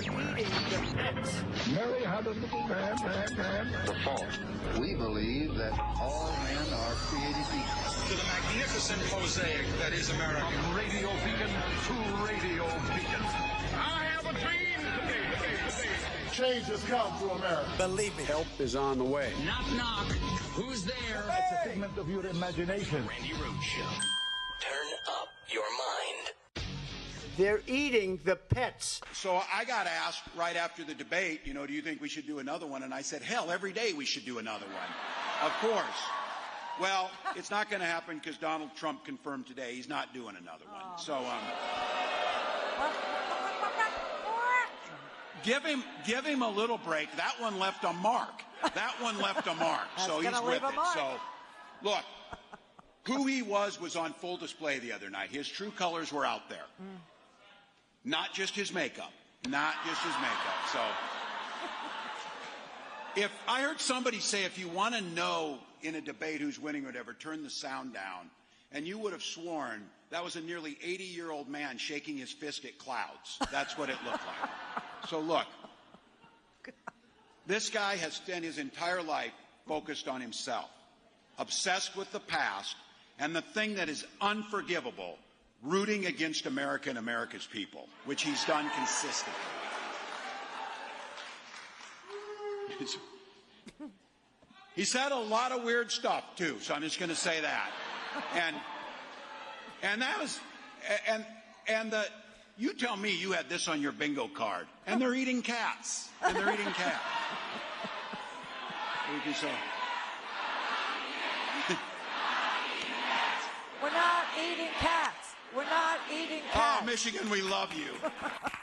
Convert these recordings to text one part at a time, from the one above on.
They're eating the pits. Mary had a little man. The fault. We believe that all men are created equal. To the magnificent mosaic that is America. From radio beacon to radio beacon. I have a dream today. Change has come to America. Believe me. Help is on the way. Knock, knock. Who's there? It's a figment of your imagination. Randi Rhodes Show. Turn up your mind. They're eating the pets. So I got asked right after the debate, do you think we should do another one? And I said, hell, every day we should do another one. Of course. Well, it's not going to happen because Donald Trump confirmed today he's not doing another one. So, give him a little break. That one left a mark. So he's with it. So, look, who he was on full display the other night. His true colors were out there. Not just his makeup. So, if I heard somebody say, if you want to know in a debate who's winning or whatever, turn the sound down. And you would have sworn that was a nearly 80-year-old man shaking his fist at clouds. That's what it looked like. So look, this guy has spent his entire life focused on himself, obsessed with the past, and the thing that is unforgivable, rooting against America and America's people, which he's done consistently. He said a lot of weird stuff too, so I'm just going to say that. And that was, you tell me you had this on your bingo card, and they're eating cats, We can say. We're not eating cats. We're not eating cats. Oh, Michigan, we love you.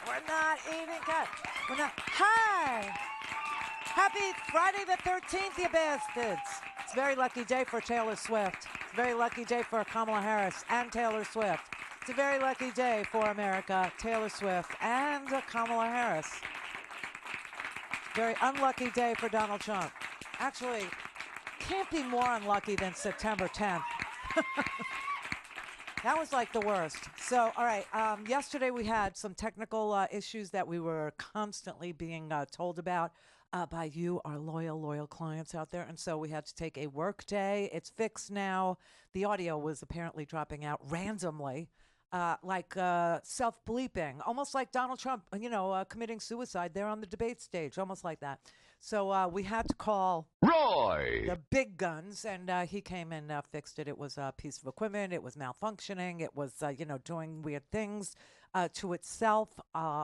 We're not eating cats. We're not. Hi. Happy Friday the 13th, you bastards. It's a very lucky day for Taylor Swift. It's a very lucky day for Kamala Harris and Taylor Swift. It's a very lucky day for America, Taylor Swift, and Kamala Harris. Very unlucky day for Donald Trump. Actually, can't be more unlucky than September 10th. That was like the worst. So, all right, yesterday we had some technical issues that we were constantly being told about by you, our loyal clients out there. And so we had to take a work day. It's fixed now. The audio was apparently dropping out randomly, like self-bleeping, almost like Donald Trump, committing suicide there on the debate stage, almost like that. So we had to call Roy, the big guns, and he came and fixed it. It was a piece of equipment. It was malfunctioning. It was, doing weird things to itself,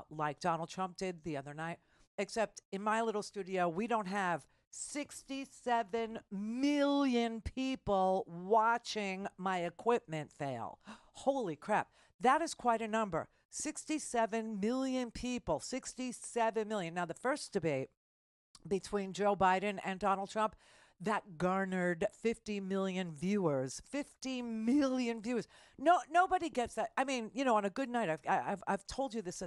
like Donald Trump did the other night. Except in my little studio, we don't have 67 million people watching my equipment fail. Holy crap. That is quite a number. 67 million people. 67 million. Now, the first debate between Joe Biden and Donald Trump, that garnered 50 million viewers. 50 million viewers. Nobody gets that. I mean, on a good night, I've told you this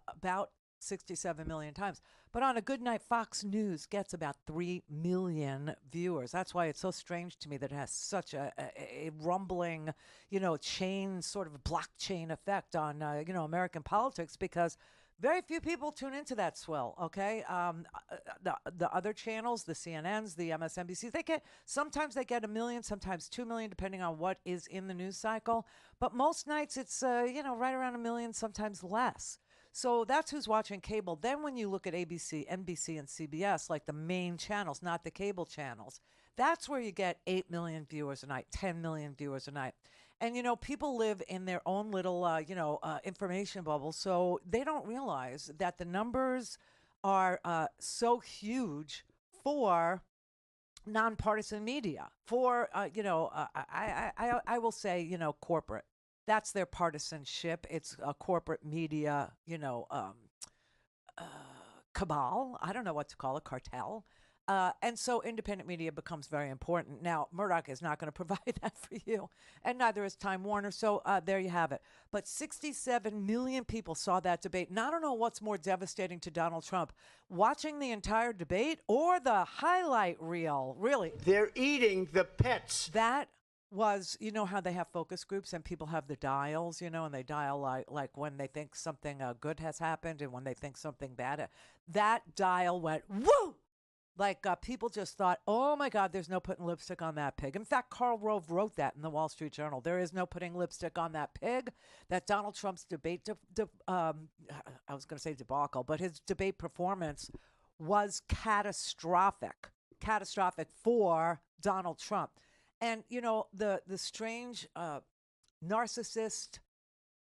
about 67 million times. But on a good night, Fox News gets about 3 million viewers. That's why it's so strange to me that it has such a rumbling, chain, sort of blockchain effect on, American politics, because very few people tune into that swill, okay? The other channels, the CNNs, the MSNBCs, sometimes they get 1 million, sometimes 2 million, depending on what is in the news cycle. But most nights it's, right around 1 million, sometimes less. So that's who's watching cable. Then when you look at ABC, NBC, and CBS, like the main channels, not the cable channels, that's where you get 8 million viewers a night, 10 million viewers a night. And, people live in their own little, information bubble, so they don't realize that the numbers are so huge for nonpartisan media, for, I will say, corporate. That's their partisanship. It's a corporate media, cabal. I don't know what to call it, cartel. And so independent media becomes very important. Now, Murdoch is not going to provide that for you, and neither is Time Warner. So there you have it. But 67 million people saw that debate. And I don't know what's more devastating to Donald Trump, watching the entire debate or the highlight reel, really. They're eating the pets. That was, you know how they have focus groups and people have the dials, and they dial like when they think something good has happened and when they think something bad. That dial went, woo! Like people just thought, oh, my God, there's no putting lipstick on that pig. In fact, Karl Rove wrote that in the Wall Street Journal. There is no putting lipstick on that pig. That Donald Trump's debate, I was going to say debacle, but his debate performance was catastrophic for Donald Trump. And, the strange narcissist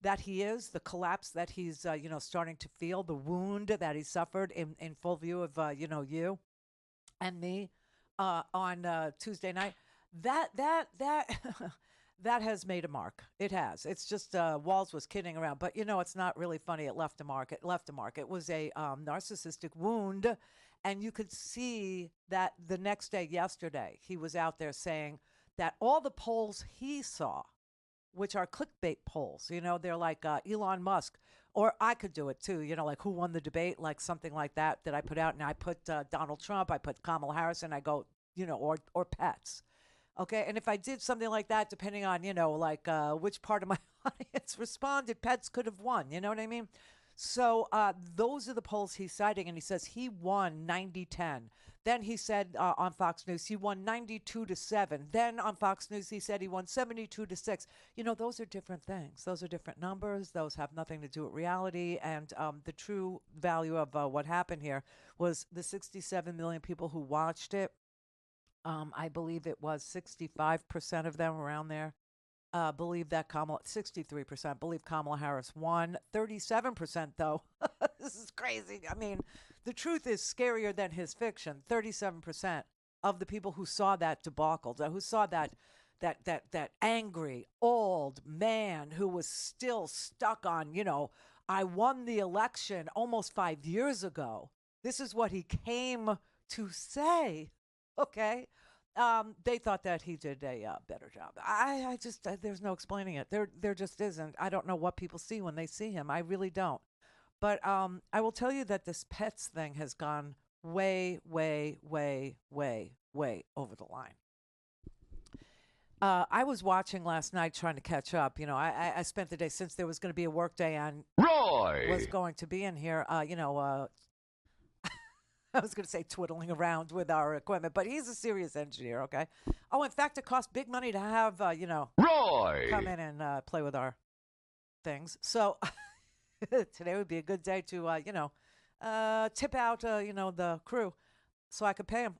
that he is, the collapse that he's, starting to feel, the wound that he suffered in full view of, you and me on Tuesday night, that that has made a mark. It has. It's just Walls was kidding around, but it's not really funny. It left a mark. It was a narcissistic wound, and you could see that the next day, yesterday, he was out there saying that all the polls he saw, which are clickbait polls, they're like Elon Musk. Or I could do it too, like who won the debate, like something like that I put out. And I put Donald Trump, I put Kamala Harris, and I go, or pets. Okay. And if I did something like that, depending on, which part of my audience responded, pets could have won. You know what I mean? So those are the polls he's citing. And he says he won 90-10. Then he said on Fox News, he won 92-7. Then on Fox News, he said he won 72-6. Those are different things. Those are different numbers. Those have nothing to do with reality. And the true value of what happened here was the 67 million people who watched it. I believe it was 65% of them around there. Believe that 63% believe Kamala Harris won. 37% though. This is crazy. I mean, the truth is scarier than his fiction. 37% of the people who saw that debacle, who saw that angry old man who was still stuck on, I won the election almost 5 years ago. This is what he came to say. Okay. They thought that he did a better job. I just, there's no explaining it. There just isn't. I don't know what people see when they see him. I really don't. But I will tell you that this pets thing has gone way, way, way, way, way over the line. I was watching last night trying to catch up. I spent the day, since there was going to be a work day and Roy was going to be in here, I was going to say twiddling around with our equipment, but he's a serious engineer, okay? Oh, in fact, it costs big money to have, Roy come in and play with our things. So today would be a good day to, tip out, the crew so I could pay him.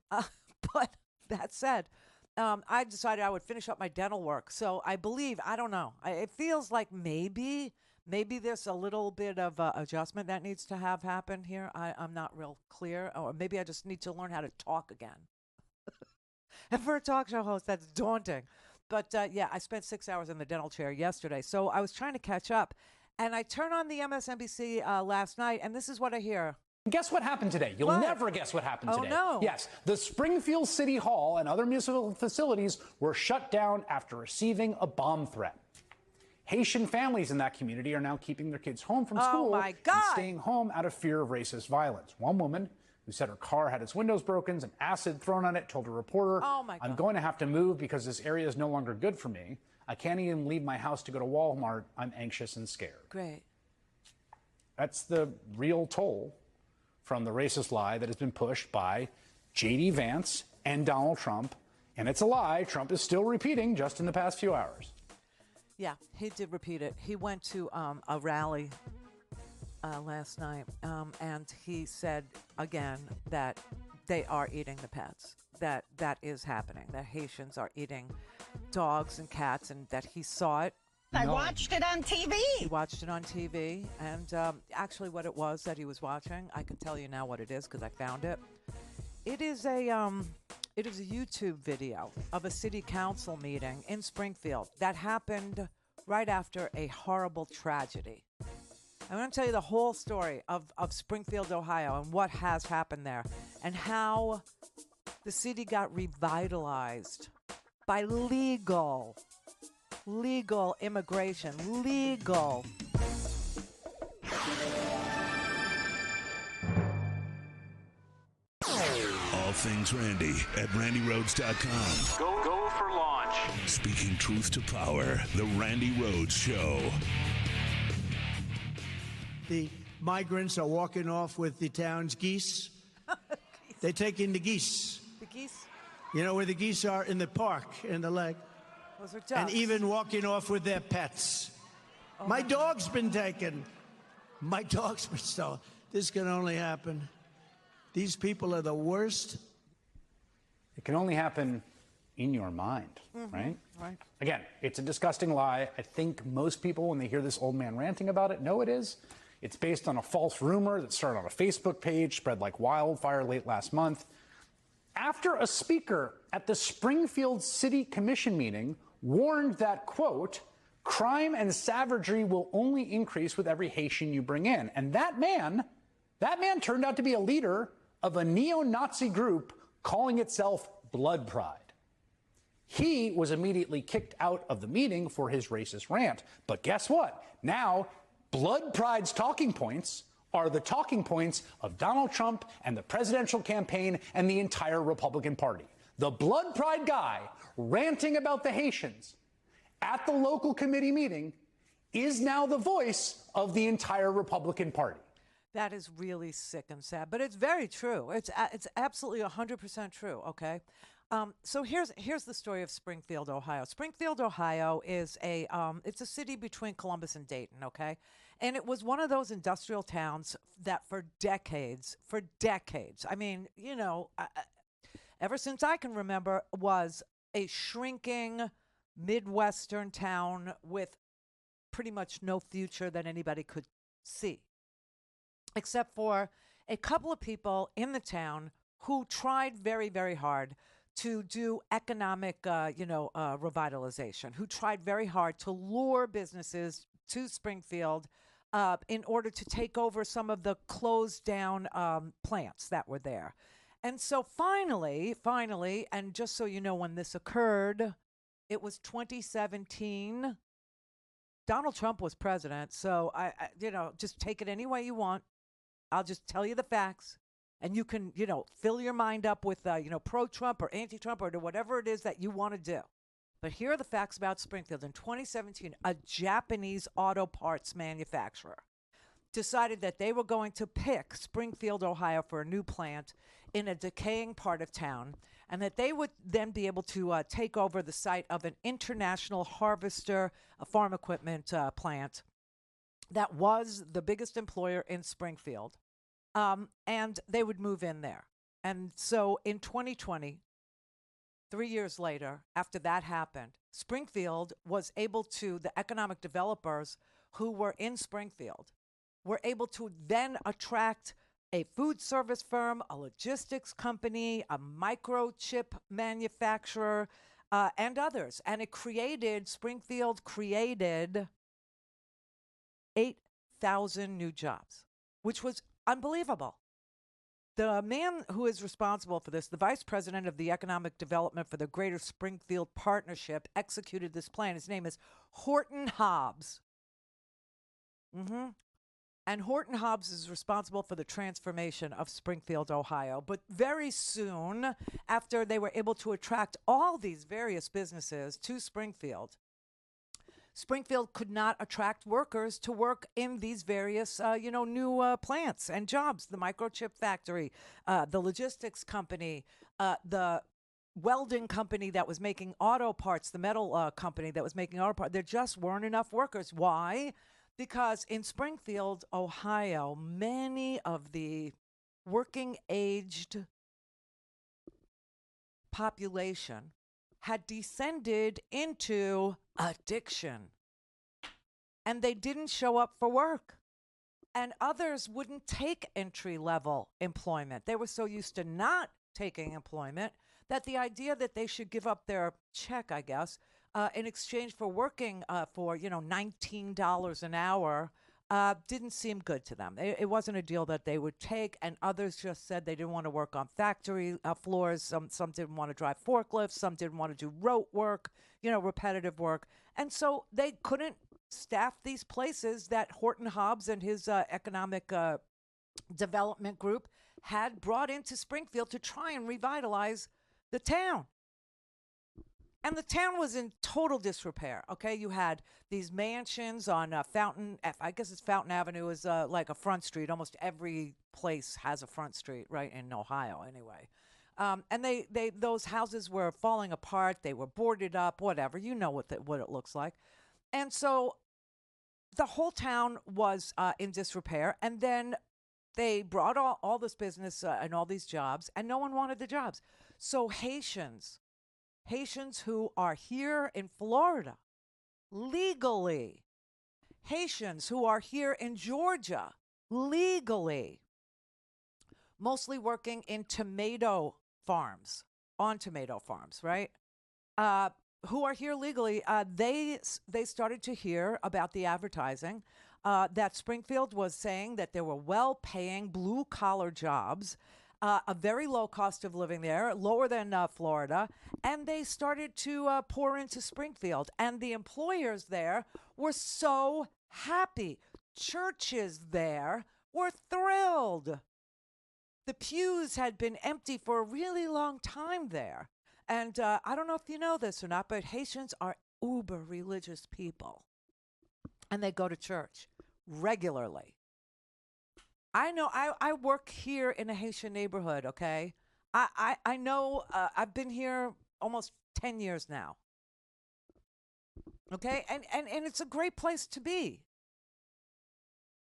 But that said, I decided I would finish up my dental work. So I believe, I don't know, it feels like maybe there's a little bit of adjustment that needs to have happened here. I'm not real clear. Or maybe I just need to learn how to talk again. And for a talk show host, that's daunting. But yeah, I spent 6 hours in the dental chair yesterday. So I was trying to catch up. And I turned on the MSNBC last night, and this is what I hear. Guess what happened today? You'll never guess what happened today. Oh, no. Yes, the Springfield City Hall and other municipal facilities were shut down after receiving a bomb threat. Haitian families in that community are now keeping their kids home from school and staying home out of fear of racist violence. One woman who said her car had its windows broken and acid thrown on it told a reporter, I'm going to have to move because this area is no longer good for me. I can't even leave my house to go to Walmart. I'm anxious and scared. Great. That's the real toll from the racist lie that has been pushed by J.D. Vance and Donald Trump. And it's a lie Trump is still repeating just in the past few hours. Yeah, he did repeat it. He went to a rally last night, and he said again that they are eating the pets. That is happening. That Haitians are eating dogs and cats, and that he saw it. I watched it on TV. He watched it on TV, and actually, what it was that he was watching, I can tell you now what it is because I found it. It is a YouTube video of a city council meeting in Springfield that happened right after a horrible tragedy. I'm going to tell you the whole story of Springfield, Ohio, and what has happened there, and how the city got revitalized by legal immigration, legal. All things Randi at RandiRhodes.com. Go for lawn. watch. Speaking truth to power, the Randi Rhodes Show. The migrants are walking off with the town's geese. They're taking the geese. The geese? You know where the geese are? In the park, in the lake. Those are ducks. And even walking off with their pets. Oh my dog's been taken. My dog's been stolen. This can only happen. These people are the worst. It can only happen in your mind, right? Right. Again, it's a disgusting lie. I think most people, when they hear this old man ranting about it, know it is. It's based on a false rumor that started on a Facebook page, spread like wildfire late last month. After a speaker at the Springfield City Commission meeting warned that, quote, crime and savagery will only increase with every Haitian you bring in. And that man turned out to be a leader of a neo-Nazi group calling itself Blood Pride. He was immediately kicked out of the meeting for his racist rant. But guess what? Now, Blood Pride's talking points are the talking points of Donald Trump and the presidential campaign and the entire Republican Party. The Blood Pride guy ranting about the Haitians at the local committee meeting is now the voice of the entire Republican Party. That is really sick and sad, but it's very true. It's absolutely 100% true. Okay, so here's the story of Springfield, Ohio. Springfield, Ohio is it's a city between Columbus and Dayton. Okay, and it was one of those industrial towns that for decades, I mean, you know, ever since I can remember, was a shrinking Midwestern town with pretty much no future that anybody could see, except for a couple of people in the town who tried very, very hard to do economic, revitalization, who tried very hard to lure businesses to Springfield in order to take over some of the closed down plants that were there. And so finally, and just so you know when this occurred, it was 2017. Donald Trump was president, so I just take it any way you want. I'll just tell you the facts, and you can, fill your mind up with, pro-Trump or anti-Trump or whatever it is that you want to do. But here are the facts about Springfield. In 2017, a Japanese auto parts manufacturer decided that they were going to pick Springfield, Ohio for a new plant in a decaying part of town, and that they would then be able to take over the site of an International Harvester farm equipment plant that was the biggest employer in Springfield, and they would move in there. And so in 2020, 3 years later, after that happened, Springfield was able to, the economic developers who were in Springfield were able to then attract a food service firm, a logistics company, a microchip manufacturer, and others. And Springfield created 8,000 new jobs, which was unbelievable. The man who is responsible for this, the vice president of the economic development for the Greater Springfield Partnership, executed this plan. His name is Horton Hobbs. And Horton Hobbs is responsible for the transformation of Springfield, Ohio. But very soon, after they were able to attract all these various businesses to Springfield, Springfield could not attract workers to work in these various, new plants and jobs. The microchip factory, the logistics company, the welding company that was making auto parts, the metal company that was making auto parts. There just weren't enough workers. Why? Because in Springfield, Ohio, many of the working-aged population had descended into addiction. And they didn't show up for work. And others wouldn't take entry-level employment. They were so used to not taking employment that the idea that they should give up their check, I guess, in exchange for working for, $19 an hour didn't seem good to them. It wasn't a deal that they would take, and others just said they didn't want to work on factory floors. Some didn't want to drive forklifts. Some didn't want to do rote work, repetitive work. And so they couldn't staff these places that Horton Hobbs and his economic development group had brought into Springfield to try and revitalize the town. And the town was in total disrepair, okay? You had these mansions on I guess it's Fountain Avenue is like a front street. Almost every place has a front street, right, in Ohio anyway. And those houses were falling apart. They were boarded up, whatever. You know what it looks like. And so the whole town was in disrepair. And then they brought all this business and all these jobs, and no one wanted the jobs. So Haitians who are here in Florida legally, Haitians who are here in Georgia legally, mostly working in tomato farms, right? Who are here legally, they started to hear about the advertising that Springfield was saying that there were well-paying blue-collar jobs, a very low cost of living there, lower than Florida, and they started to pour into Springfield. And the employers there were so happy. Churches there were thrilled. The pews had been empty for a really long time there. And I don't know if you know this or not, but Haitians are uber religious people. And they go to church regularly. I know I work here in a Haitian neighborhood, okay? I know I've been here almost 10 years now. Okay? And it's a great place to be.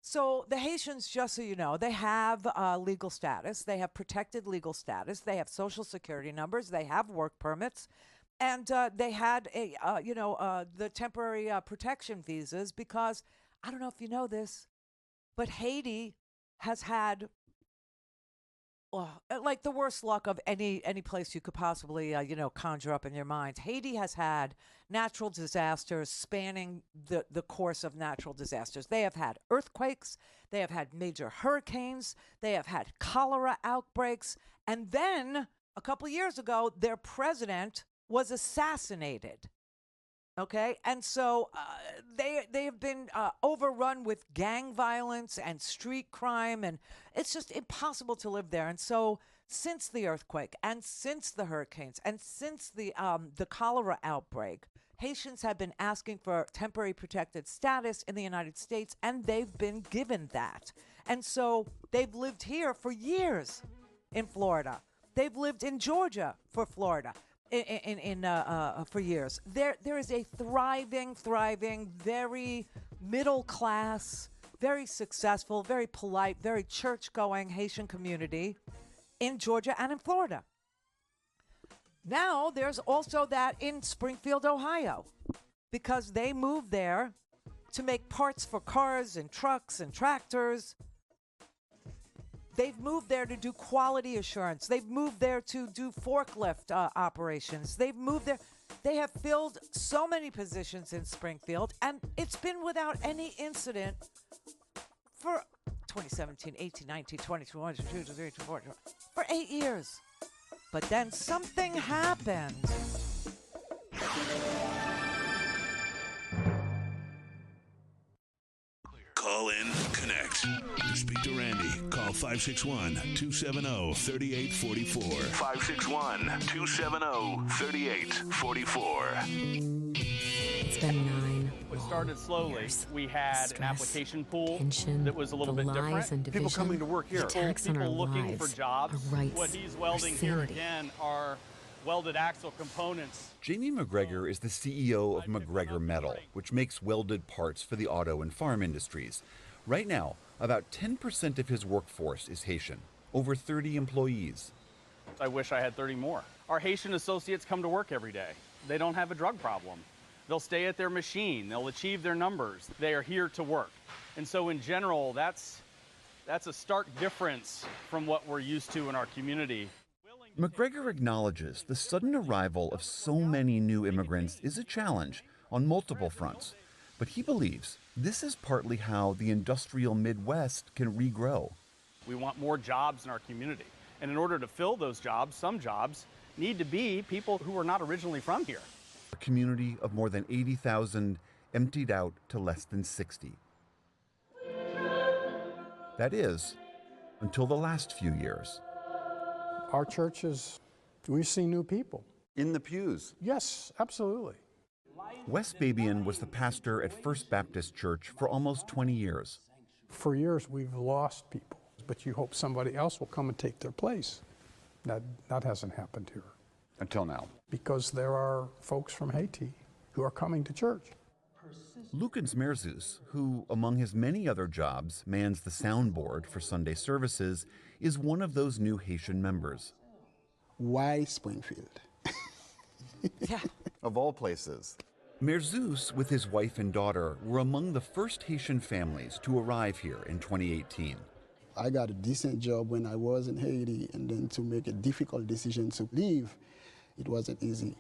So the Haitians, just so you know, they have legal status. They have protected legal status. They have social security numbers. They have work permits. And they had the temporary protection visas because, I don't know if you know this, but Haiti has had like the worst luck of any place you could possibly conjure up in your mind. Haiti has had natural disasters spanning the course of natural disasters. They have had earthquakes, they have had major hurricanes, they have had cholera outbreaks, and then a couple years ago their president was assassinated. Okay, and so they have been overrun with gang violence and street crime, and it's just impossible to live there. And so, since the earthquake, and since the hurricanes, and since the cholera outbreak, Haitians have been asking for temporary protected status in the United States, and they've been given that. And so they've lived here for years in Florida. They've lived in Georgia for Florida. For years. There is a thriving, very middle class, very successful, very polite, very church-going Haitian community in Georgia and in Florida. Now there's also that in Springfield, Ohio, because they moved there to make parts for cars and trucks and tractors. They've moved there to do quality assurance. They've moved there to do forklift operations. They've moved there. They have filled so many positions in Springfield, and it's been without any incident for 2017, 18, 19, 20, 21, 22, 23, 24, for 8 years. But then something happened. Call in, connect. To speak to Randi, call 561-270-3844. 561-270-3844. It's been 9. It started slowly. Years. We had Stress, an application pool tension, that was a little bit different. And division, people coming to work here. People looking for jobs. Rights, what he's welding here again are welded axle components. Jamie McGregor is the CEO of McGregor Metal, which makes welded parts for the auto and farm industries. Right now, about 10% of his workforce is Haitian, over 30 employees. I wish I had 30 more. Our Haitian associates come to work every day. They don't have a drug problem. They'll stay at their machine. They'll achieve their numbers. They are here to work. And so in general, that's a stark difference from what we're used to in our community. McGregor acknowledges the sudden arrival of so many new immigrants is a challenge on multiple fronts, but he believes this is partly how the industrial Midwest can regrow. We want more jobs in our community, and in order to fill those jobs, some jobs need to be people who are not originally from here. A community of more than 80,000 emptied out to less than 60. That is, until the last few years. Our churches, we see new people. In the pews. Yes, absolutely. Wes Babian was the pastor at First Baptist Church for almost 20 years. For years, we've lost people, but you hope somebody else will come and take their place. That hasn't happened here. Until now. Because there are folks from Haiti who are coming to church. Lukens Merzus, who, among his many other jobs, mans the soundboard for Sunday services, is one of those new Haitian members. Why Springfield? Yeah. Of all places. Merzus, with his wife and daughter, were among the first Haitian families to arrive here in 2018. I got a decent job when I was in Haiti, and then to make a difficult decision to leave, it wasn't easy.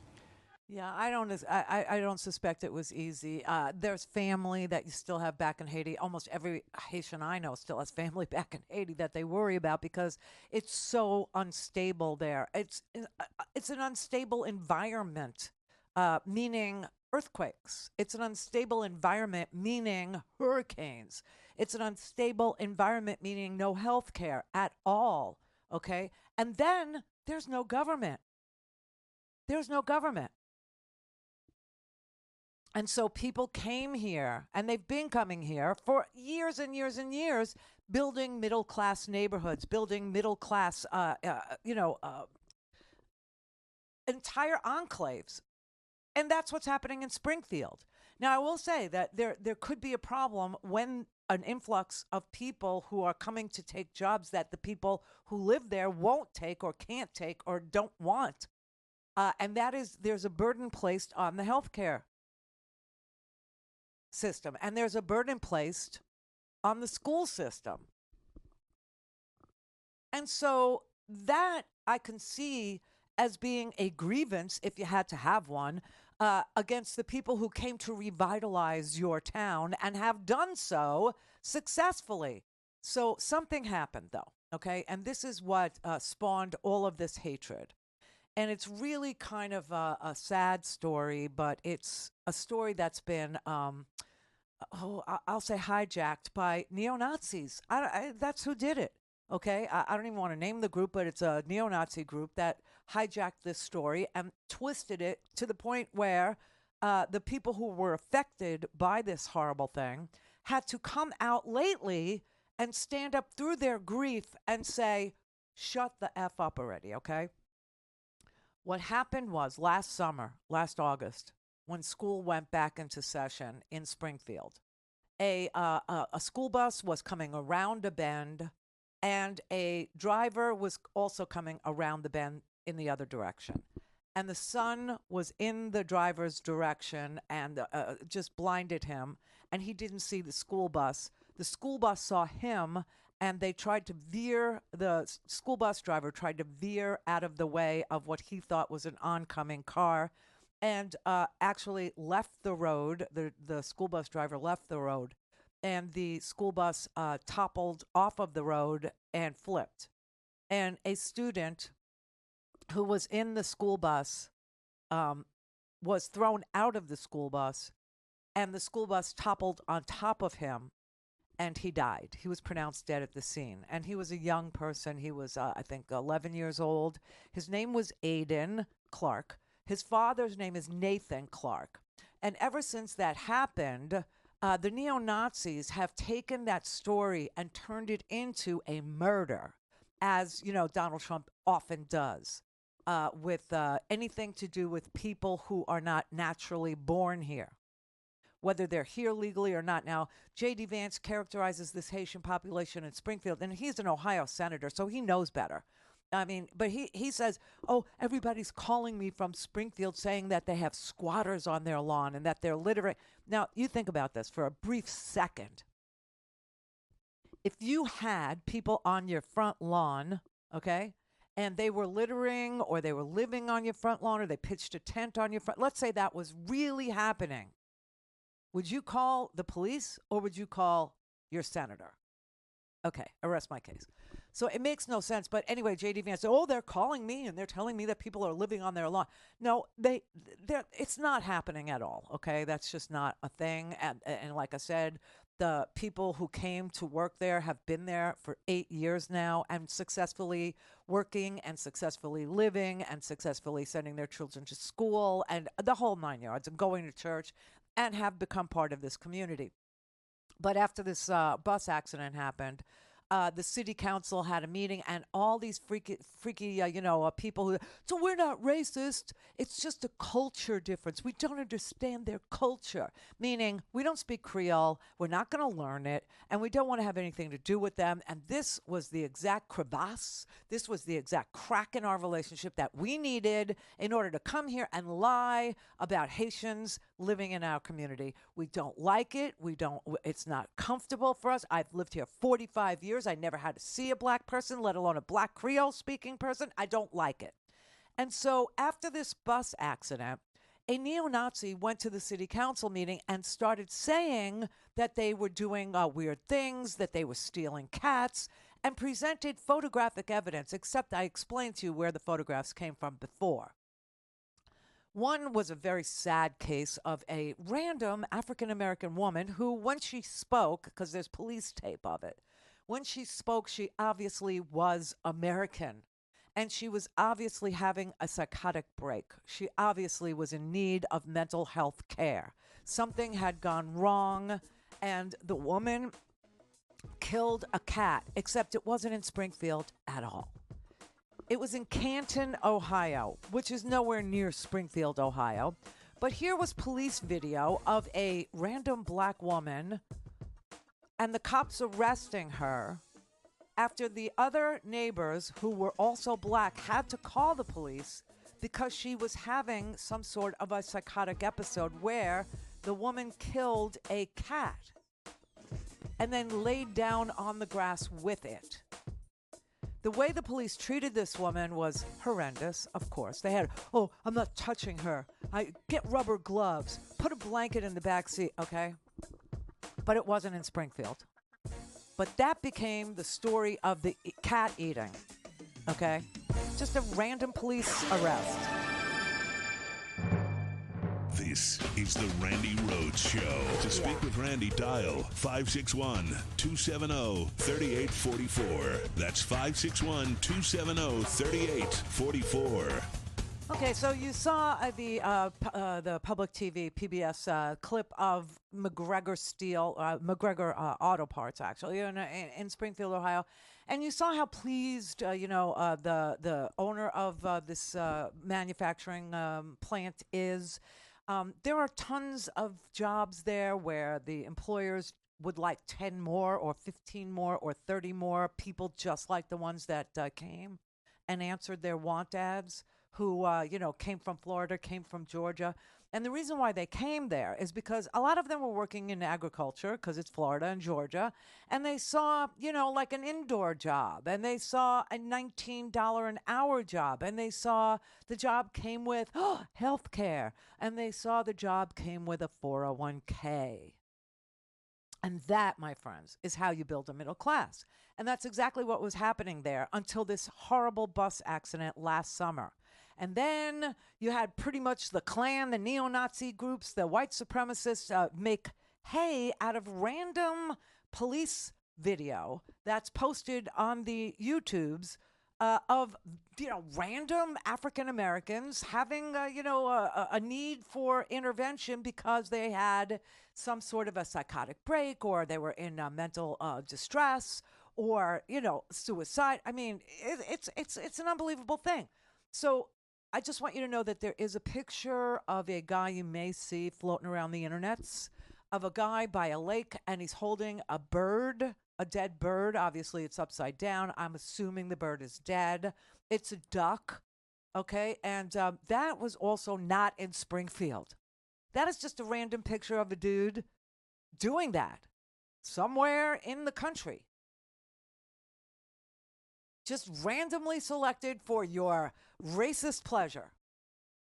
Yeah, I don't suspect it was easy. There's family that you still have back in Haiti. Almost every Haitian I know still has family back in Haiti that they worry about because it's so unstable there. It's an unstable environment, meaning earthquakes. It's an unstable environment, meaning hurricanes. It's an unstable environment, meaning no health care at all, okay? And then there's no government. There's no government. And so people came here, and they've been coming here for years and years and years, building middle-class neighborhoods, building middle-class, entire enclaves. And that's what's happening in Springfield. Now, I will say that there could be a problem when an influx of people who are coming to take jobs that the people who live there won't take or can't take or don't want. And that is, there's a burden placed on the healthcare system, and there's a burden placed on the school system. And so that I can see as being a grievance, if you had to have one, against the people who came to revitalize your town and have done so successfully. So something happened, though, okay? And this is what spawned all of this hatred. And it's really kind of a sad story, but it's a story that's been, I'll say hijacked by neo-Nazis. That's who did it, okay? I don't even want to name the group, but it's a neo-Nazi group that hijacked this story and twisted it to the point where the people who were affected by this horrible thing had to come out lately and stand up through their grief and say, shut the F up already, okay? What happened was last August, when school went back into session in Springfield, a school bus was coming around a bend, and a driver was also coming around the bend in the other direction. And the sun was in the driver's direction and just blinded him, and he didn't see the school bus. The school bus saw him, and they tried to veer, the school bus driver tried to veer out of the way of what he thought was an oncoming car, and actually left the road. The school bus driver left the road, and the school bus toppled off of the road and flipped. And a student who was in the school bus was thrown out of the school bus, and the school bus toppled on top of him, and he died. He was pronounced dead at the scene. And he was a young person. He was, I think, 11 years old. His name was Aiden Clark. His father's name is Nathan Clark. And ever since that happened, the neo-Nazis have taken that story and turned it into a murder, as, you know, Donald Trump often does, with anything to do with people who are not naturally born here, whether they're here legally or not. Now, J.D. Vance characterizes this Haitian population in Springfield, and he's an Ohio senator, so he knows better. I mean, but he says, oh, everybody's calling me from Springfield saying that they have squatters on their lawn and that they're littering. Now, you think about this for a brief second. If you had people on your front lawn, okay, and they were littering or they were living on your front lawn or they pitched a tent on your front, let's say that was really happening. Would you call the police or would you call your senator? Okay, I rest my case. So it makes no sense. But anyway, J.D. Vance said, oh, they're calling me and they're telling me that people are living on their lawn. No, it's not happening at all, okay? That's just not a thing. And like I said, The people who came to work there have been there for 8 years now and successfully working and successfully living and successfully sending their children to school and the whole 9 yards and going to church and have become part of this community. But after this bus accident happened, the city council had a meeting, and all these freaky people who, so we're not racist. It's just a culture difference. We don't understand their culture, meaning we don't speak Creole. We're not going to learn it, and we don't want to have anything to do with them. And this was the exact crevasse. This was the exact crack in our relationship that we needed in order to come here and lie about Haitians living in our community. We don't like it. It's not comfortable for us. I've lived here 45 years. I never had to see a black person, let alone a black Creole speaking person. I don't like it. And so after this bus accident, a neo-Nazi went to the city council meeting and started saying that they were doing weird things, that they were stealing cats, and presented photographic evidence, except I explained to you where the photographs came from before. One was a very sad case of a random African-American woman who, when she spoke, because there's police tape of it, when she spoke, she obviously was American, and she was obviously having a psychotic break. She obviously was in need of mental health care. Something had gone wrong, and the woman killed a cat, except it wasn't in Springfield at all. It was in Canton, Ohio, which is nowhere near Springfield, Ohio. But here was police video of a random black woman and the cops arresting her after the other neighbors who were also black had to call the police because she was having some sort of a psychotic episode where the woman killed a cat and then laid down on the grass with it. The way the police treated this woman was horrendous, of course. They had, oh, I'm not touching her. Get rubber gloves. Put a blanket in the back seat, okay? But it wasn't in Springfield. But that became the story of the cat eating, okay? Just a random police arrest. This is the Randi Rhodes Show. To speak with Randi, dial 561-270-3844. That's 561-270-3844. Okay, so you saw the public TV PBS clip of McGregor Auto Parts, actually, in Springfield, Ohio, and you saw how pleased the owner of this manufacturing plant is. There are tons of jobs there where the employers would like 10 more or 15 more or 30 more people just like the ones that came and answered their want ads, who, came from Florida, came from Georgia. And the reason why they came there is because a lot of them were working in agriculture because it's Florida and Georgia. And they saw, like an indoor job. And they saw a $19 an hour job. And they saw the job came with health care. And they saw the job came with a 401k. And that, my friends, is how you build a middle class. And that's exactly what was happening there until this horrible bus accident last summer. And then you had pretty much the Klan, the neo-Nazi groups, the white supremacists make hay out of random police video that's posted on the YouTubes of, random African Americans having, a need for intervention because they had some sort of a psychotic break, or they were in mental distress, or, suicide. I mean, it's an unbelievable thing. So I just want you to know that there is a picture of a guy you may see floating around the internets, of a guy by a lake, and he's holding a bird, a dead bird. Obviously, it's upside down. I'm assuming the bird is dead. It's a duck, okay? And that was also not in Springfield. That is just a random picture of a dude doing that somewhere in the country. Just randomly selected for your racist pleasure.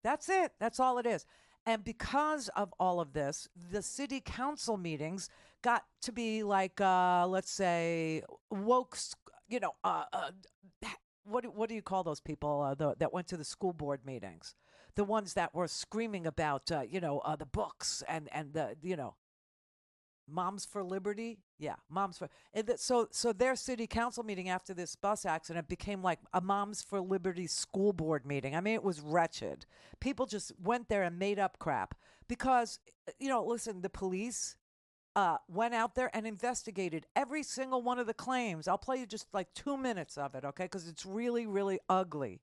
That's it. That's all it is. And because of all of this, the city council meetings got to be like, let's say, woke, what do you call those people that went to the school board meetings? The ones that were screaming about, the books and the. Moms for Liberty. Yeah, Moms for. So their city council meeting after this bus accident became like a Moms for Liberty school board meeting. I mean, it was wretched. People just went there and made up crap because, listen, the police went out there and investigated every single one of the claims. I'll play you just like 2 minutes of it, okay? Because it's really, really ugly.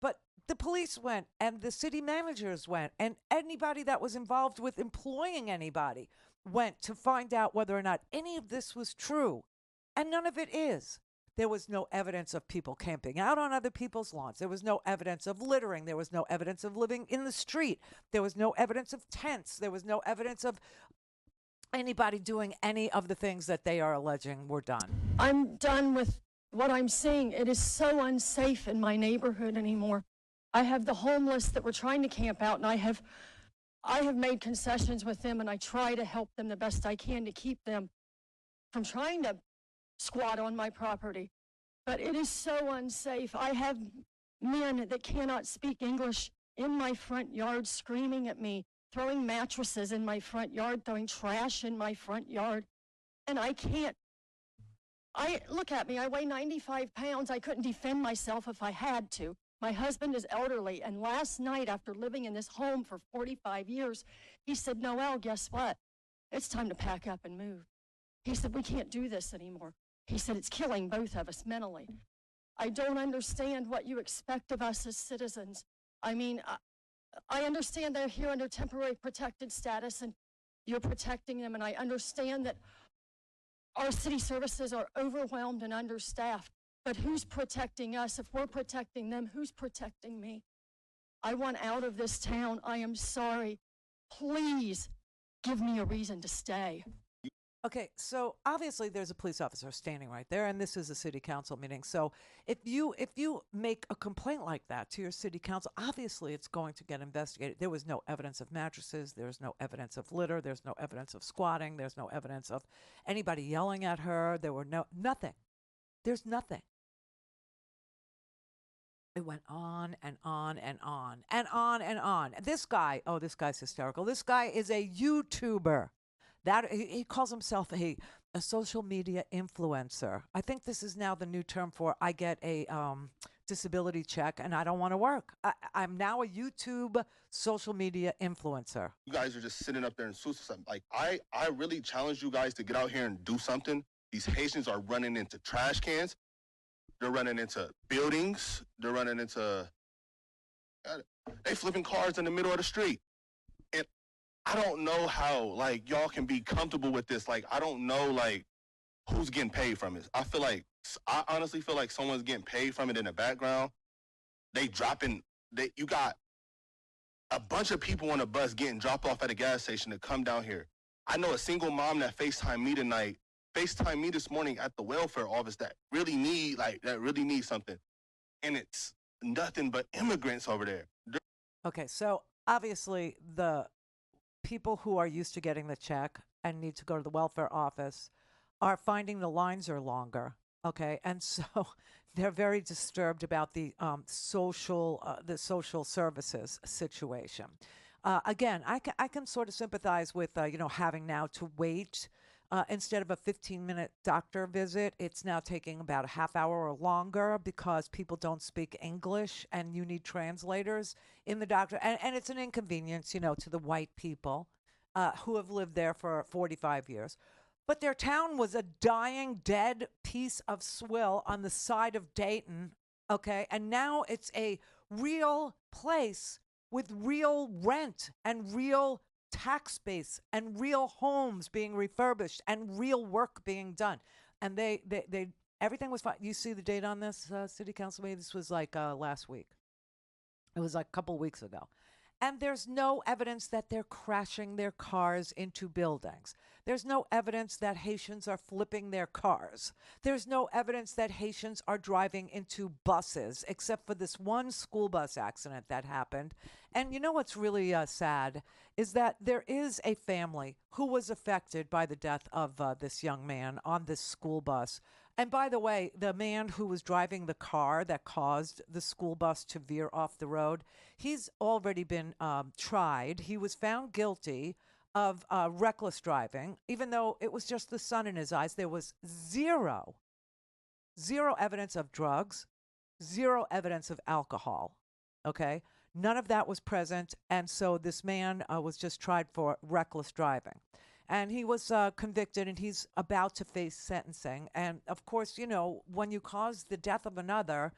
But the police went and the city managers went and anybody that was involved with employing anybody went to find out whether or not any of this was true. And none of it is. There was no evidence of people camping out on other people's lawns. There was no evidence of littering. There was no evidence of living in the street. There was no evidence of tents. There was no evidence of anybody doing any of the things that they are alleging were done. I'm done with what I'm seeing. It is so unsafe in my neighborhood anymore. I have the homeless that were trying to camp out, and I have made concessions with them, and I try to help them the best I can to keep them from trying to squat on my property. But it is so unsafe. I have men that cannot speak English in my front yard screaming at me, throwing mattresses in my front yard, throwing trash in my front yard. And I can't. Look at me, I weigh 95 pounds. I couldn't defend myself if I had to. My husband is elderly, and last night, after living in this home for 45 years, he said, Noelle, guess what? It's time to pack up and move. He said, we can't do this anymore. He said, it's killing both of us mentally. I don't understand what you expect of us as citizens. I mean, I understand they're here under temporary protected status, and you're protecting them, and I understand that our city services are overwhelmed and understaffed. But who's protecting us? If we're protecting them, who's protecting me? I want out of this town. I am sorry. Please give me a reason to stay. Okay, so obviously there's a police officer standing right there, and this is a city council meeting. So if you make a complaint like that to your city council, obviously it's going to get investigated. There was no evidence of mattresses. There's no evidence of litter. There's no evidence of squatting. There's no evidence of anybody yelling at her. There were nothing. There's nothing. It went on and on and on and on and on. This guy's hysterical. This guy is a YouTuber. That he calls himself a social media influencer. I think this is now the new term for I get a disability check and I don't want to work. I'm now a YouTube social media influencer. You guys are just sitting up there and something. Like I really challenge you guys to get out here and do something. These Haitians are running into trash cans. They're running into buildings. They're running into they flipping cars in the middle of the street. And I don't know how, like, y'all can be comfortable with this. Like, I don't know, like, who's getting paid from it. I honestly feel like someone's getting paid from it in the background. You got a bunch of people on a bus getting dropped off at a gas station to come down here. I know a single mom that FaceTimed me this morning at the welfare office that really need something. And it's nothing but immigrants over there. Okay, so obviously the people who are used to getting the check and need to go to the welfare office are finding the lines are longer. Okay, and so they're very disturbed about the social services situation. Again, I can sort of sympathize with having now to wait. Instead of a 15-minute doctor visit, it's now taking about a half hour or longer because people don't speak English and you need translators in the doctor. And it's an inconvenience, to the white people who have lived there for 45 years. But their town was a dying, dead piece of swill on the side of Dayton, okay? And now it's a real place with real rent and real tax base and real homes being refurbished and real work being done. And they everything was fine. You see the date on this city council meeting? This was like last week. It was like a couple weeks ago. And there's no evidence that they're crashing their cars into buildings. There's no evidence that Haitians are flipping their cars. There's no evidence that Haitians are driving into buses, except for this one school bus accident that happened. And you know what's really sad is that there is a family who was affected by the death of this young man on this school bus. And by the way, the man who was driving the car that caused the school bus to veer off the road, he's already been tried. He was found guilty of reckless driving, even though it was just the sun in his eyes. There was zero evidence of drugs, zero evidence of alcohol, okay? None of that was present, and so this man was just tried for reckless driving. And he was convicted, and he's about to face sentencing. And, of course, you know, when you cause the death of another,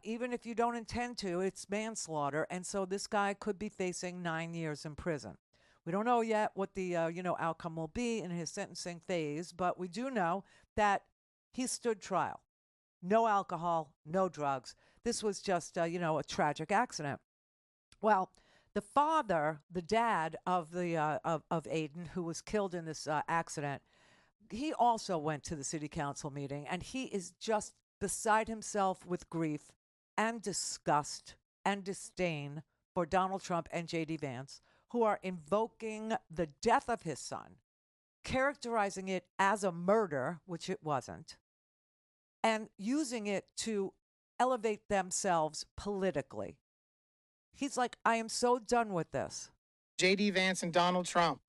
even if you don't intend to, it's manslaughter. And so this guy could be facing 9 years in prison. We don't know yet what the, outcome will be in his sentencing phase, but we do know that he stood trial. No alcohol, no drugs. This was just, a tragic accident. Well, the father, the dad of Aiden, who was killed in this accident, he also went to the city council meeting, and he is just beside himself with grief and disgust and disdain for Donald Trump and J.D. Vance, who are invoking the death of his son, characterizing it as a murder, which it wasn't, and using it to elevate themselves politically. He's like, I am so done with this. J.D. Vance and Donald Trump,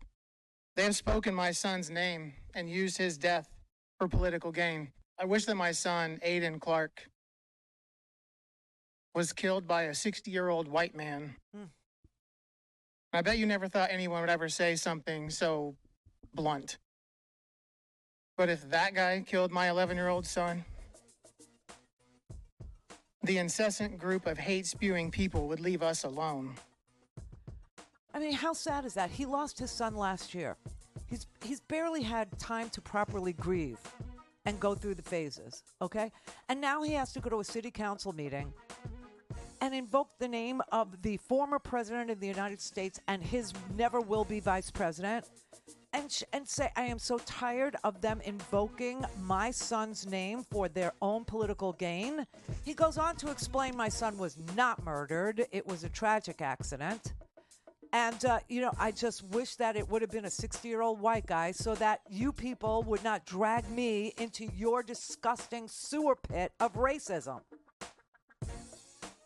they have spoken my son's name and used his death for political gain. I wish that my son, Aiden Clark, was killed by a 60-year-old white man. I bet you never thought anyone would ever say something so blunt. But if that guy killed my 11-year-old son, the incessant group of hate-spewing people would leave us alone. I mean, how sad is that? He lost his son last year. He's barely had time to properly grieve and go through the phases, okay? And now he has to go to a city council meeting and invoke the name of the former president of the United States and his never-will-be vice president and say, I am so tired of them invoking my son's name for their own political gain. He goes on to explain my son was not murdered. It was a tragic accident. And, I just wish that it would have been a 60-year-old white guy so that you people would not drag me into your disgusting sewer pit of racism.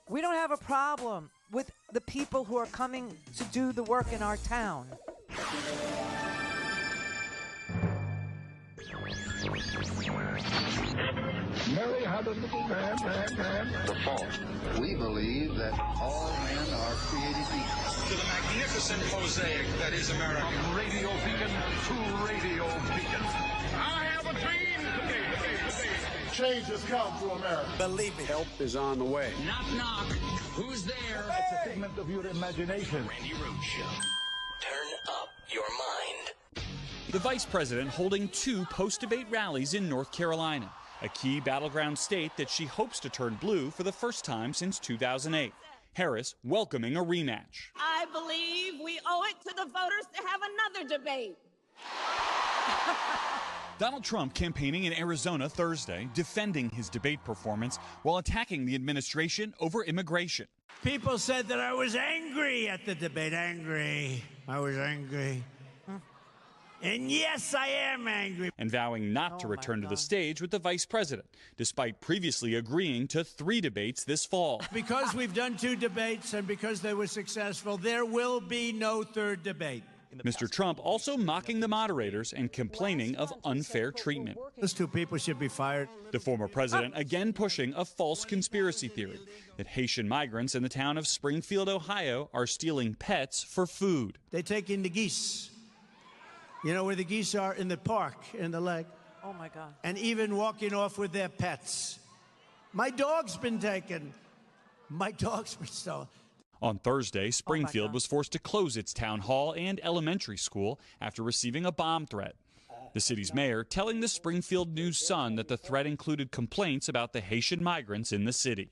We don't have a problem with the people who are coming to do the work in our town. Mary had a little man. The fault. We believe that all men are created equal. To the magnificent mosaic that is America. From radio beacon to radio beacon. I have a dream today. Change has come to America. Believe me. Help is on the way. Knock, knock. Who's there? It's a figment of your imagination. Randi Rhodes Show. Turn up your mind. The vice president holding 2 post-debate rallies in North Carolina, a key battleground state that she hopes to turn blue for the first time since 2008. Harris welcoming a rematch. I believe we owe it to the voters to have another debate. Donald Trump campaigning in Arizona Thursday, defending his debate performance while attacking the administration over immigration. People said that I was angry at the debate. I was angry. And yes, I am angry. And vowing not to return to the stage with the vice president, despite previously agreeing to 3 debates this fall. Because we've done 2 debates and because they were successful, there will be no 3rd debate. Mr. Trump also mocking the moderators and complaining of unfair treatment. Those 2 people should be fired. The former president again pushing a false conspiracy theory that Haitian migrants in the town of Springfield, Ohio, are stealing pets for food. They take in the geese. You know where the geese are? In the park, in the lake. Oh, my God. And even walking off with their pets. My dog's been taken. My dog's been stolen. On Thursday, Springfield was forced to close its town hall and elementary school after receiving a bomb threat. The city's mayor telling the Springfield News-Sun that the threat included complaints about the Haitian migrants in the city.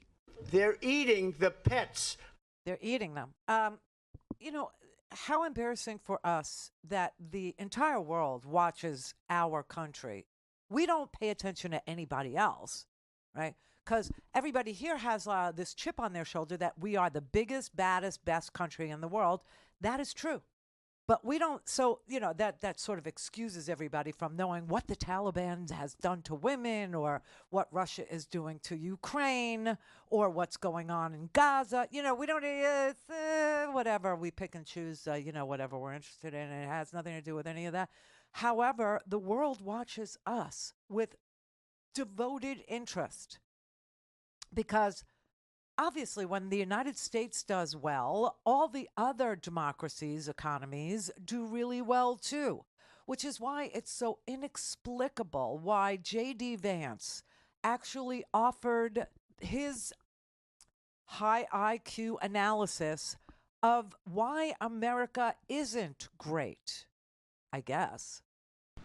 They're eating the pets. They're eating them. How embarrassing for us that the entire world watches our country. We don't pay attention to anybody else, right? Because everybody here has this chip on their shoulder that we are the biggest, baddest, best country in the world. That is true. But we don't, so, that sort of excuses everybody from knowing what the Taliban has done to women or what Russia is doing to Ukraine or what's going on in Gaza. We don't, whatever, we pick and choose, whatever we're interested in. And it has nothing to do with any of that. However, the world watches us with devoted interest because obviously, when the United States does well, all the other democracies' economies do really well too, which is why it's so inexplicable why J.D. Vance actually offered his high IQ analysis of why America isn't great, I guess.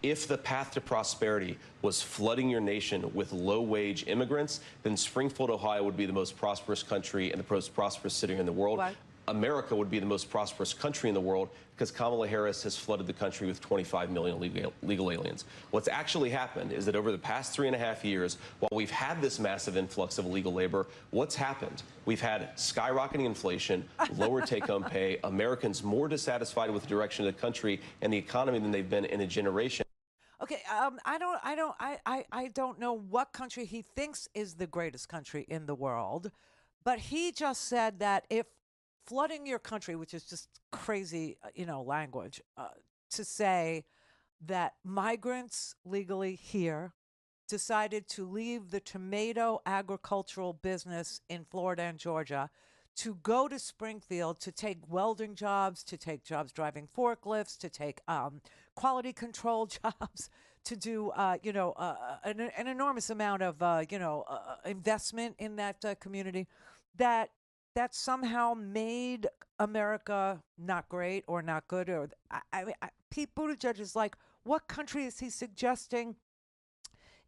If the path to prosperity was flooding your nation with low-wage immigrants, then Springfield, Ohio would be the most prosperous country and the most prosperous city in the world. What? America would be the most prosperous country in the world because Kamala Harris has flooded the country with 25 million illegal aliens. What's actually happened is that over the past 3.5 years, while we've had this massive influx of illegal labor, what's happened? We've had skyrocketing inflation, lower take-home pay, Americans more dissatisfied with the direction of the country and the economy than they've been in a generation. Okay, I don't know what country he thinks is the greatest country in the world, but he just said that if flooding your country, which is just crazy, language, to say that migrants legally here decided to leave the tomato agricultural business in Florida and Georgia to go to Springfield to take welding jobs, to take jobs driving forklifts, to take quality control jobs, to do, an enormous amount of, investment in that community, that somehow made America not great or not good. Or Pete Buttigieg is like, what country is he suggesting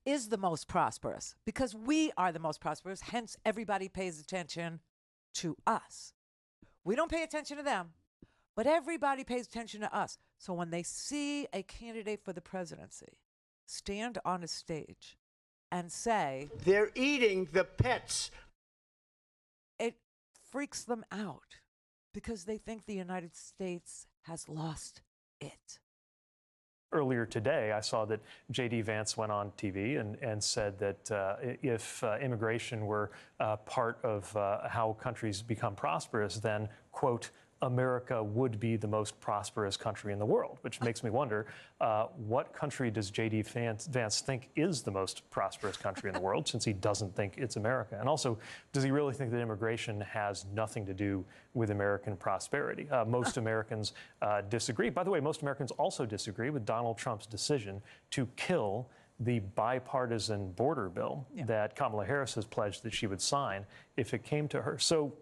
is the most prosperous? Because we are the most prosperous, hence everybody pays attention to us. We don't pay attention to them, but everybody pays attention to us. So when they see a candidate for the presidency stand on a stage and say, they're eating the pets, it freaks them out because they think the United States has lost it. Earlier today, I saw that J.D. Vance went on TV and said that if immigration were part of how countries become prosperous, then, quote, America would be the most prosperous country in the world, which makes me wonder, what country does J.D. Vance think is the most prosperous country in the world, since he doesn't think it's America? And also, does he really think that immigration has nothing to do with American prosperity? Most Americans disagree. By the way, most Americans also disagree with Donald Trump's decision to kill the bipartisan border bill that Kamala Harris has pledged that she would sign if it came to her. So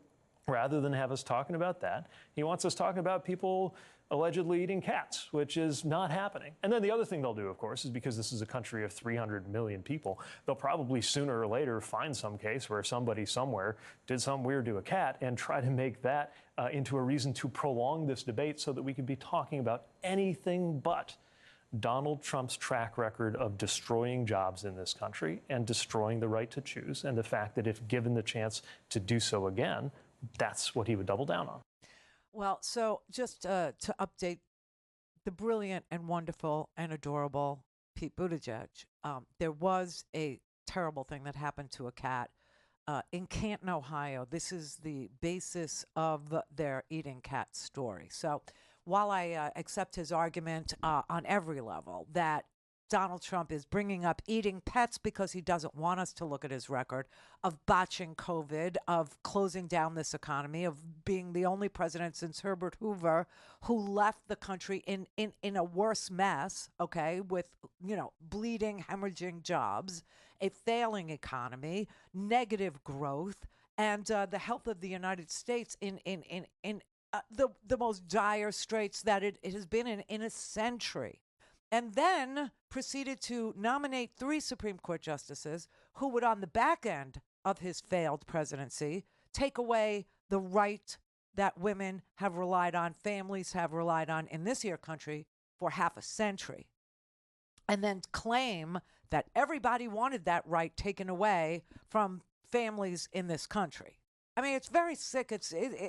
rather than have us talking about that, he wants us talking about people allegedly eating cats, which is not happening. And then the other thing they'll do, of course, is because this is a country of 300 million people, they'll probably sooner or later find some case where somebody somewhere did something weird to a cat and try to make that into a reason to prolong this debate so that we could be talking about anything but Donald Trump's track record of destroying jobs in this country and destroying the right to choose, and the fact that if given the chance to do so again, that's what he would double down on. Well, so just to update the brilliant and wonderful and adorable Pete Buttigieg, there was a terrible thing that happened to a cat in Canton, Ohio. This is the basis of their eating cat story. So while I accept his argument on every level that Donald Trump is bringing up eating pets because he doesn't want us to look at his record of botching COVID, of closing down this economy, of being the only president since Herbert Hoover who left the country in a worse mess, okay, with, bleeding, hemorrhaging jobs, a failing economy, negative growth, and the health of the United States in the most dire straits that it has been in a century. And then proceeded to nominate 3 Supreme Court justices who would, on the back end of his failed presidency, take away the right that women have relied on, families have relied on in this here country for half a century. And then claim that everybody wanted that right taken away from families in this country. I mean, it's very sick.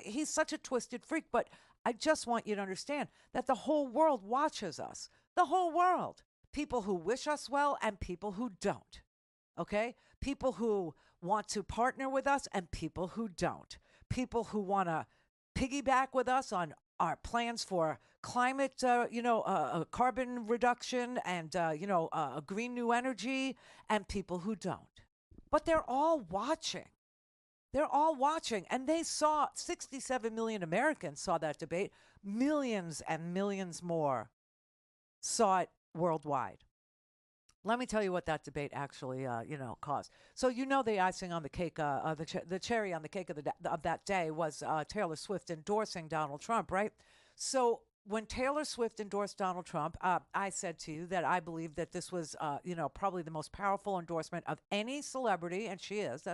He's such a twisted freak, but I just want you to understand that the whole world watches us. The whole world. People who wish us well and people who don't. Okay? People who want to partner with us and people who don't. People who want to piggyback with us on our plans for climate, carbon reduction and, green new energy, and people who don't. But they're all watching. They're all watching. And they saw, 67 million Americans saw that debate. Millions and millions more saw it worldwide. Let me tell you what that debate actually, caused. So the icing on the cake, the cherry on the cake of that day was Taylor Swift endorsing Donald Trump, right? So when Taylor Swift endorsed Donald Trump, I said to you that I believe that this was, probably the most powerful endorsement of any celebrity, and she is.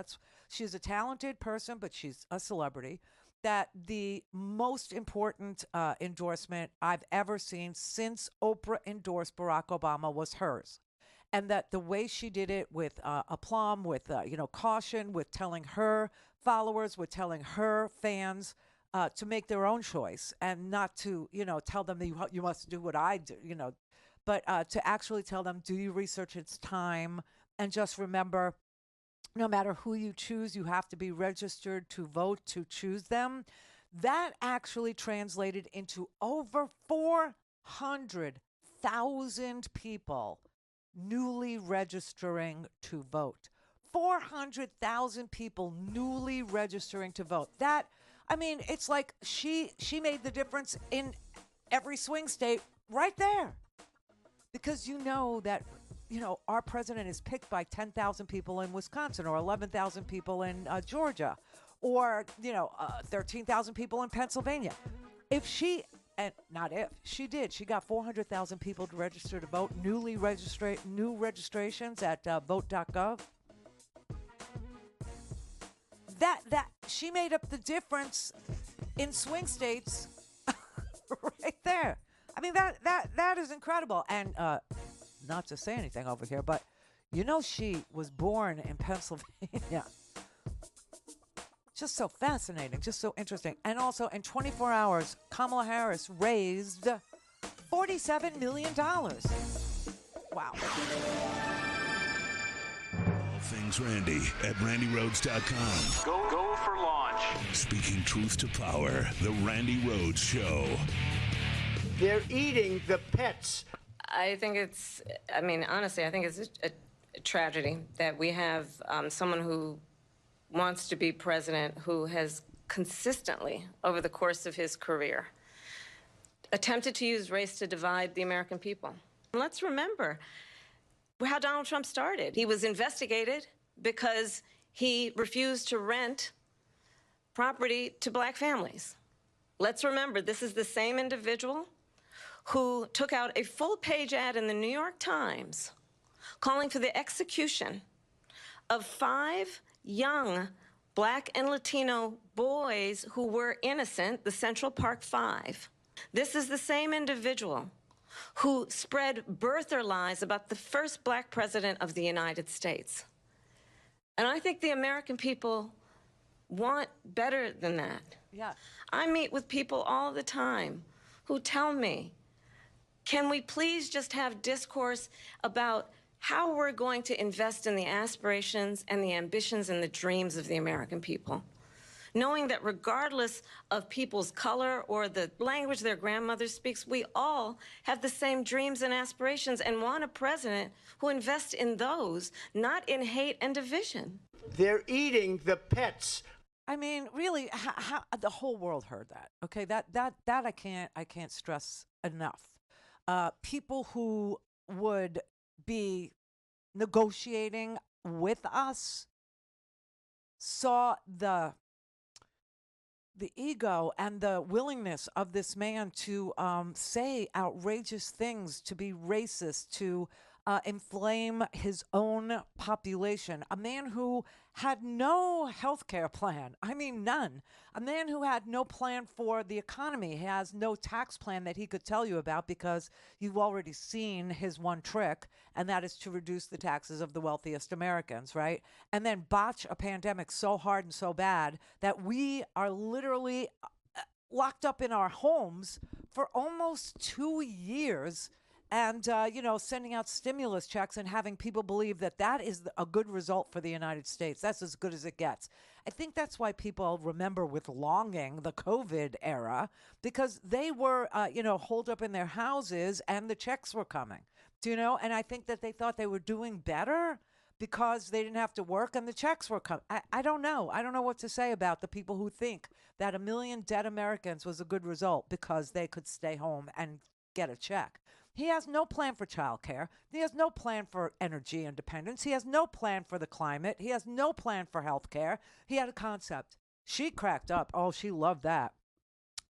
She's a talented person, but she's a celebrity. That the most important endorsement I've ever seen since Oprah endorsed Barack Obama was hers. And that the way she did it with aplomb, with, caution, with telling her followers, with telling her fans to make their own choice and not to, tell them that you must do what I do, but to actually tell them, do your research, it's time. And just remember, no matter who you choose, you have to be registered to vote to choose them. That actually translated into over 400,000 people newly registering to vote. 400,000 people newly registering to vote. It's like she made the difference in every swing state right there. Because that, our president is picked by 10,000 people in Wisconsin or 11,000 people in Georgia or, 13,000 people in Pennsylvania. She got 400,000 people to register to vote, new registrations at vote.gov. That she made up the difference in swing states right there. That is incredible. And not to say anything over here, but she was born in Pennsylvania. Just so fascinating, just so interesting. And also, in 24 hours, Kamala Harris raised $47 million. Wow. All things Randi at RandiRhodes.com. Go for launch. Speaking truth to power, the Randi Rhodes Show. They're eating the pets. I think it's a tragedy that we have someone who wants to be president who has consistently, over the course of his career, attempted to use race to divide the American people. Let's remember how Donald Trump started. He was investigated because he refused to rent property to black families. Let's remember, this is the same individual who took out a full-page ad in the New York Times calling for the execution of 5 young black and Latino boys who were innocent, the Central Park 5. This is the same individual who spread birther lies about the first black president of the United States. And I think the American people want better than that. Yeah. I meet with people all the time who tell me, can we please just have discourse about how we're going to invest in the aspirations and the ambitions and the dreams of the American people, knowing that regardless of people's color or the language their grandmother speaks, we all have the same dreams and aspirations and want a president who invests in those, not in hate and division. They're eating the pets. Really, how the whole world heard that. Okay, that I can't stress enough. People who would be negotiating with us saw the ego and the willingness of this man to say outrageous things, to be racist, to inflame his own population. A man who had no health care plan. None. A man who had no plan for the economy. He has no tax plan that he could tell you about because you've already seen his one trick, and that is to reduce the taxes of the wealthiest Americans, right? And then botch a pandemic so hard and so bad that we are literally locked up in our homes for almost 2 years and, sending out stimulus checks and having people believe that that is a good result for the United States. That's as good as it gets. I think that's why people remember with longing the COVID era, because they were, holed up in their houses and the checks were coming. Do you know? And I think that they thought they were doing better because they didn't have to work and the checks were coming. I don't know. I don't know what to say about the people who think that 1 million dead Americans was a good result because they could stay home and get a check. He has no plan for childcare. He has no plan for energy independence. He has no plan for the climate. He has no plan for health care. He had a concept. She cracked up. Oh, she loved that.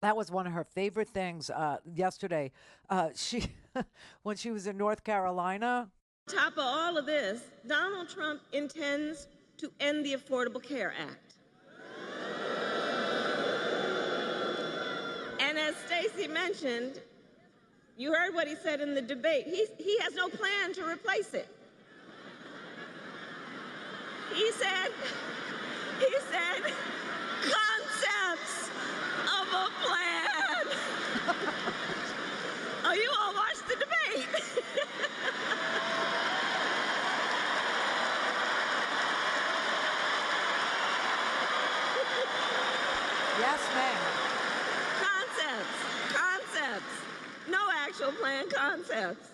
That was one of her favorite things yesterday. She, when she was in North Carolina. Top of all of this, Donald Trump intends to end the Affordable Care Act. And as Stacey mentioned, you heard what he said in the debate. He has no plan to replace it. He said, concepts of a plan. Oh, you all watched the debate. Yes, ma'am. Concepts. No actual plan, concepts.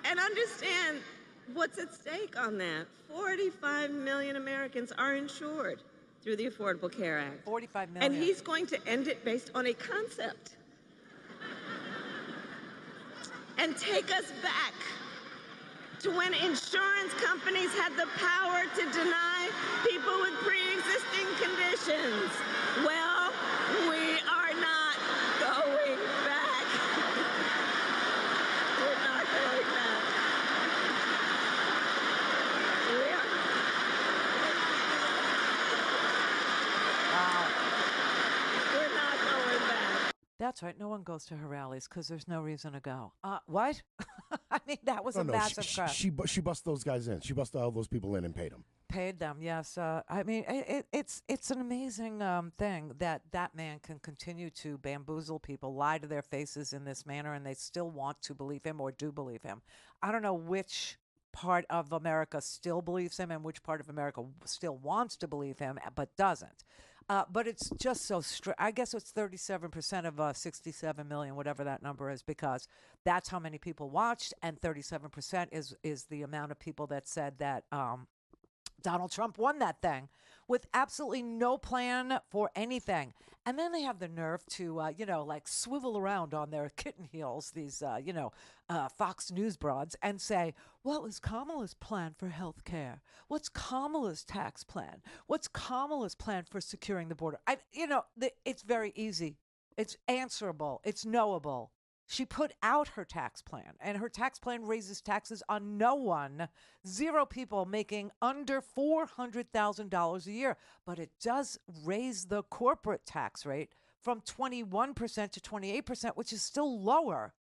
And understand what's at stake on that. 45 million Americans are insured through the Affordable Care Act. 45 million. And he's going to end it based on a concept. And take us back to when insurance companies had the power to deny people with pre-existing conditions. Well, we are not going back. We're not going back. We are. We're not going back. That's right. No one goes to her rallies because there's no reason to go. What? I mean, that was a massive crowd. She bust those guys in. She busted all those people in and paid them. Paid them, yes. I mean, it's an amazing thing that man can continue to bamboozle people, lie to their faces in this manner, and they still want to believe him or do believe him. I don't know which part of America still believes him and which part of America still wants to believe him but doesn't. But it's just so I guess it's 37% of 67 million, whatever that number is, because that's how many people watched, and 37% is the amount of people that said that Donald Trump won that thing with absolutely no plan for anything. And then they have the nerve to, swivel around on their kitten heels, these, Fox News broads, and say, what was Kamala's plan for health care? What's Kamala's tax plan? What's Kamala's plan for securing the border? It's very easy. It's answerable. It's knowable. She put out her tax plan, and her tax plan raises taxes on no one. 0 people making under $400,000 a year. But it does raise the corporate tax rate from 21% to 28%, which is still lower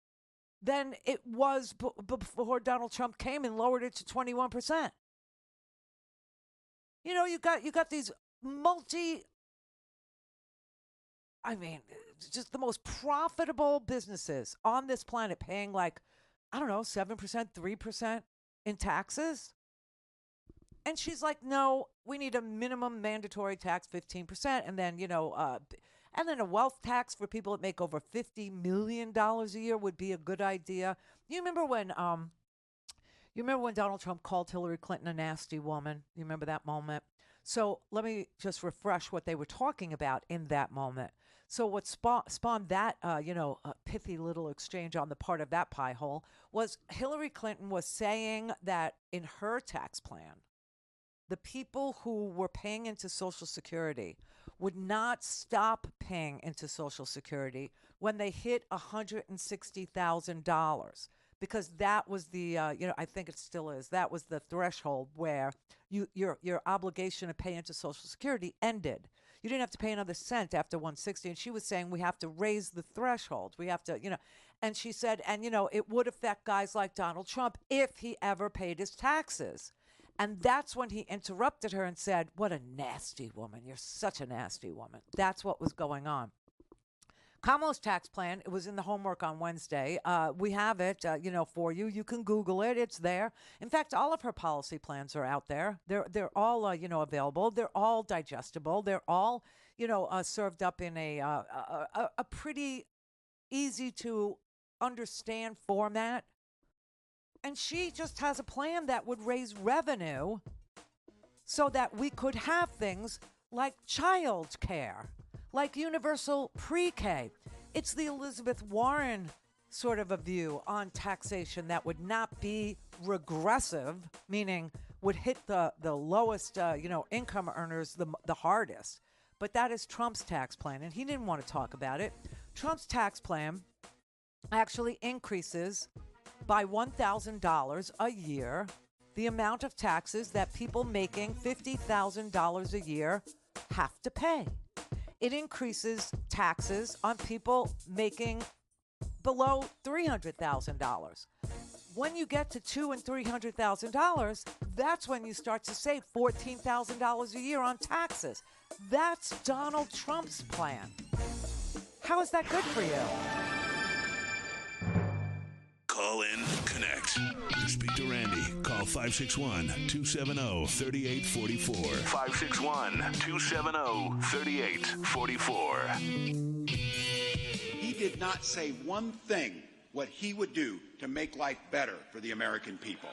than it was before Donald Trump came and lowered it to 21%. You got these just the most profitable businesses on this planet paying 7%, 3% in taxes. And she's like, no, we need a minimum mandatory tax, 15%. And then, and then a wealth tax for people that make over $50 million a year would be a good idea. You remember when Donald Trump called Hillary Clinton a nasty woman? You remember that moment? So let me just refresh what they were talking about in that moment. So what spawned that, pithy little exchange on the part of that pie hole was Hillary Clinton was saying that in her tax plan, the people who were paying into Social Security would not stop paying into Social Security when they hit $160,000. Because that was the, I think it still is, that was the threshold where your obligation to pay into Social Security ended. You didn't have to pay another cent after 160. And she was saying we have to raise the threshold. We have to, and she said, and, it would affect guys like Donald Trump if he ever paid his taxes. And that's when he interrupted her and said, "What a nasty woman. You're such a nasty woman." That's what was going on. Kamala's tax plan, it was in the homework on Wednesday. We have it, for you. You can Google it. It's there. In fact, all of her policy plans are out there. They're all, available. They're all digestible. They're all, served up in a pretty easy to understand format. And she just has a plan that would raise revenue so that we could have things like child care, like universal pre-K. It's the Elizabeth Warren sort of a view on taxation that would not be regressive, meaning would hit the lowest, income earners the hardest. But that is Trump's tax plan, and he didn't want to talk about it. Trump's tax plan actually increases by $1,000 a year the amount of taxes that people making $50,000 a year have to pay. It increases taxes on people making below $300,000. When you get to $200,000 and $300,000, that's when you start to save $14,000 a year on taxes. That's Donald Trump's plan. How is that good for you? Call in, connect. To speak to Randi, call 561-270-3844. 561-270-3844. He did not say one thing what he would do to make life better for the American people.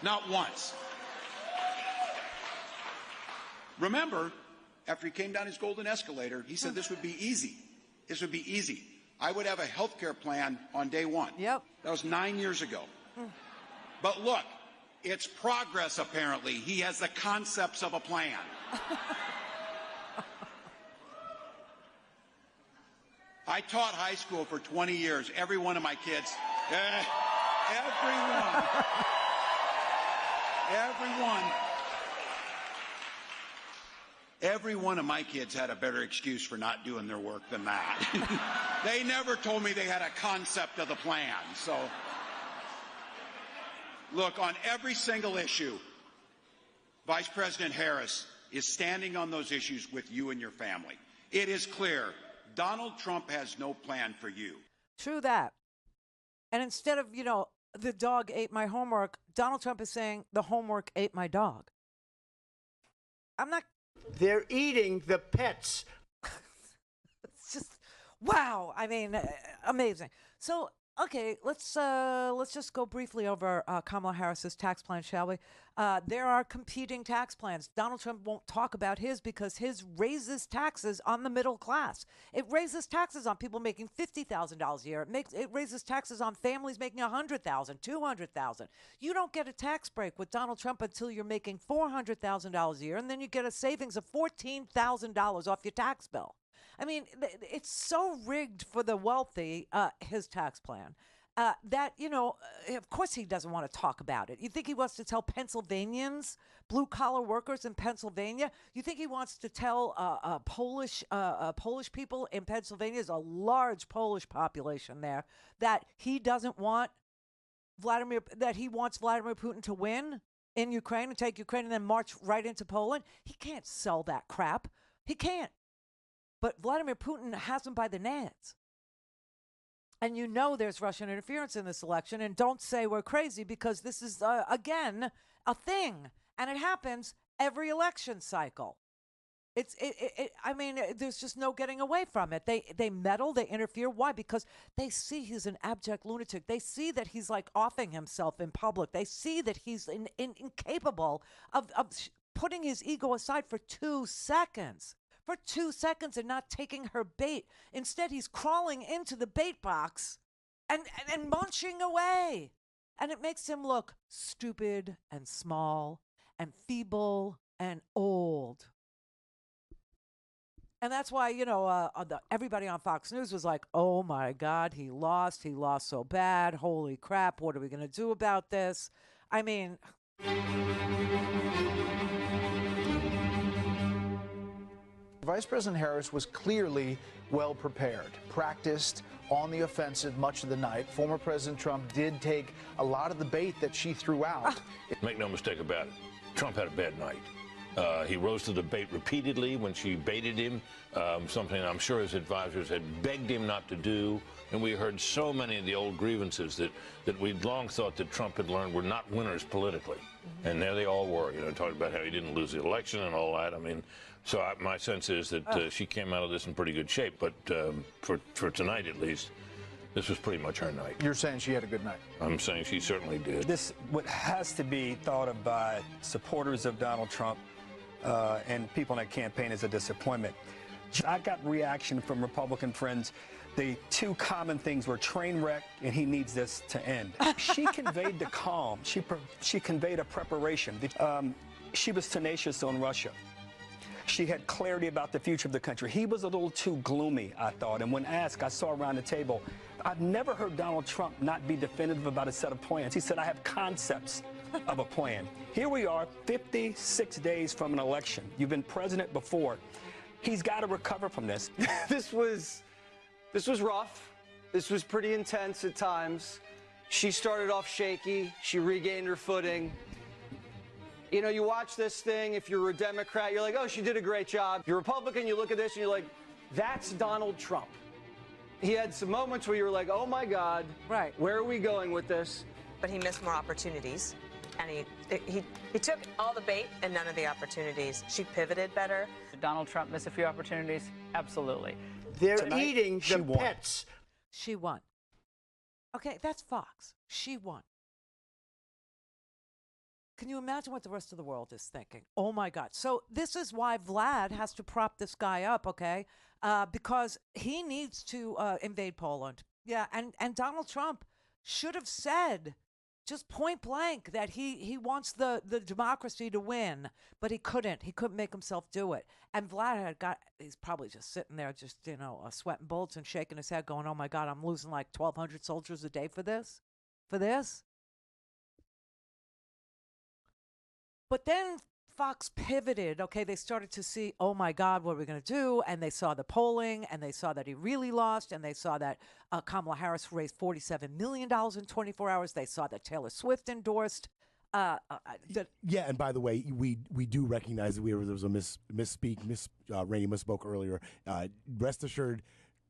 Not once. Remember, after he came down his golden escalator, he said this would be easy. This would be easy. I would have a health care plan on day one. Yep. That was 9 years ago. But look, it's progress, apparently. He has the concepts of a plan. I taught high school for 20 years. Every one of my kids, every one of my kids had a better excuse for not doing their work than that. They never told me they had a concept of the plan. So, look, on every single issue, Vice President Harris is standing on those issues with you and your family. It is clear Donald Trump has no plan for you. True that. And instead of, the dog ate my homework, Donald Trump is saying the homework ate my dog. I'm not. They're eating the pets. It's just, wow. I mean, amazing. So, okay, let's just go briefly over Kamala Harris's tax plan, shall we? There are competing tax plans. Donald Trump won't talk about his because his raises taxes on the middle class. It raises taxes on people making $50,000 a year. It raises taxes on families making $100,000, $200,000. You don't get a tax break with Donald Trump until you're making $400,000 a year, and then you get a savings of $14,000 off your tax bill. I mean, it's so rigged for the wealthy, his tax plan, that, of course he doesn't want to talk about it. You think he wants to tell Pennsylvanians, blue-collar workers in Pennsylvania? You think he wants to tell Polish people in Pennsylvania, there's a large Polish population there, that he doesn't want that he wants Vladimir Putin to win in Ukraine and take Ukraine and then march right into Poland? He can't sell that crap. He can't. But Vladimir Putin has him by the nads. And there's Russian interference in this election. And don't say we're crazy because this is, again, a thing. And it happens every election cycle. I mean, there's just no getting away from it. They meddle, they interfere. Why? Because they see he's an abject lunatic. They see that he's like offing himself in public. They see that he's incapable of putting his ego aside for 2 seconds. For 2 seconds and not taking her bait. Instead, he's crawling into the bait box and munching away. And it makes him look stupid and small and feeble and old. And that's why, everybody on Fox News was like, oh, my God, he lost so bad. Holy crap, what are we going to do about this? I mean... Vice President Harris was clearly well prepared, practiced on the offensive much of the night. Former President Trump did take a lot of the bait that she threw out. Make no mistake about it. Trump had a bad night. He rose to the bait repeatedly when she baited him, something I'm sure his advisors had begged him not to do. And we heard so many of the old grievances that we'd long thought that Trump had learned were not winners politically. And there they all were, talking about how he didn't lose the election and all that. I mean, so my sense is that she came out of this in pretty good shape. But for tonight, at least, this was pretty much her night. You're saying she had a good night? I'm saying she certainly did. This what has to be thought of by supporters of Donald Trump and people in that campaign as a disappointment. I got reaction from Republican friends. The two common things were train wreck and he needs this to end. She conveyed the calm. She conveyed a preparation. She was tenacious on Russia. She had clarity about the future of the country. He was a little too gloomy, I thought. And when asked, I saw around the table, I've never heard Donald Trump not be definitive about a set of plans. He said, I have concepts of a plan. Here we are, 56 days from an election. You've been president before. He's got to recover from this. This was rough. This was pretty intense at times. She started off shaky. She regained her footing. You watch this thing, if you're a Democrat, you're like, oh, she did a great job. You're Republican, you look at this and you're like, that's Donald Trump. He had some moments where you were like, oh my God, right? Where are we going with this? But he missed more opportunities. And he took all the bait and none of the opportunities. She pivoted better. Did Donald Trump miss a few opportunities? Absolutely. They're eating the pets. She won. Okay, that's Fox. She won. Can you imagine what the rest of the world is thinking? Oh, my God. So this is why Vlad has to prop this guy up, okay? Because he needs to invade Poland. Yeah, and Donald Trump should have said just point blank that he wants the democracy to win, but he couldn't. He couldn't make himself do it. And Vlad he's probably just sitting there just, sweating bullets and shaking his head going, oh, my God, I'm losing like 1,200 soldiers a day for this? For this? But then Fox pivoted. Okay, they started to see, oh, my God, what are we going to do? And they saw the polling, and they saw that he really lost, and they saw that Kamala Harris raised $47 million in 24 hours. They saw that Taylor Swift endorsed. Yeah, and by the way, we do recognize that there was a misspeak. Randi misspoke earlier. Rest assured,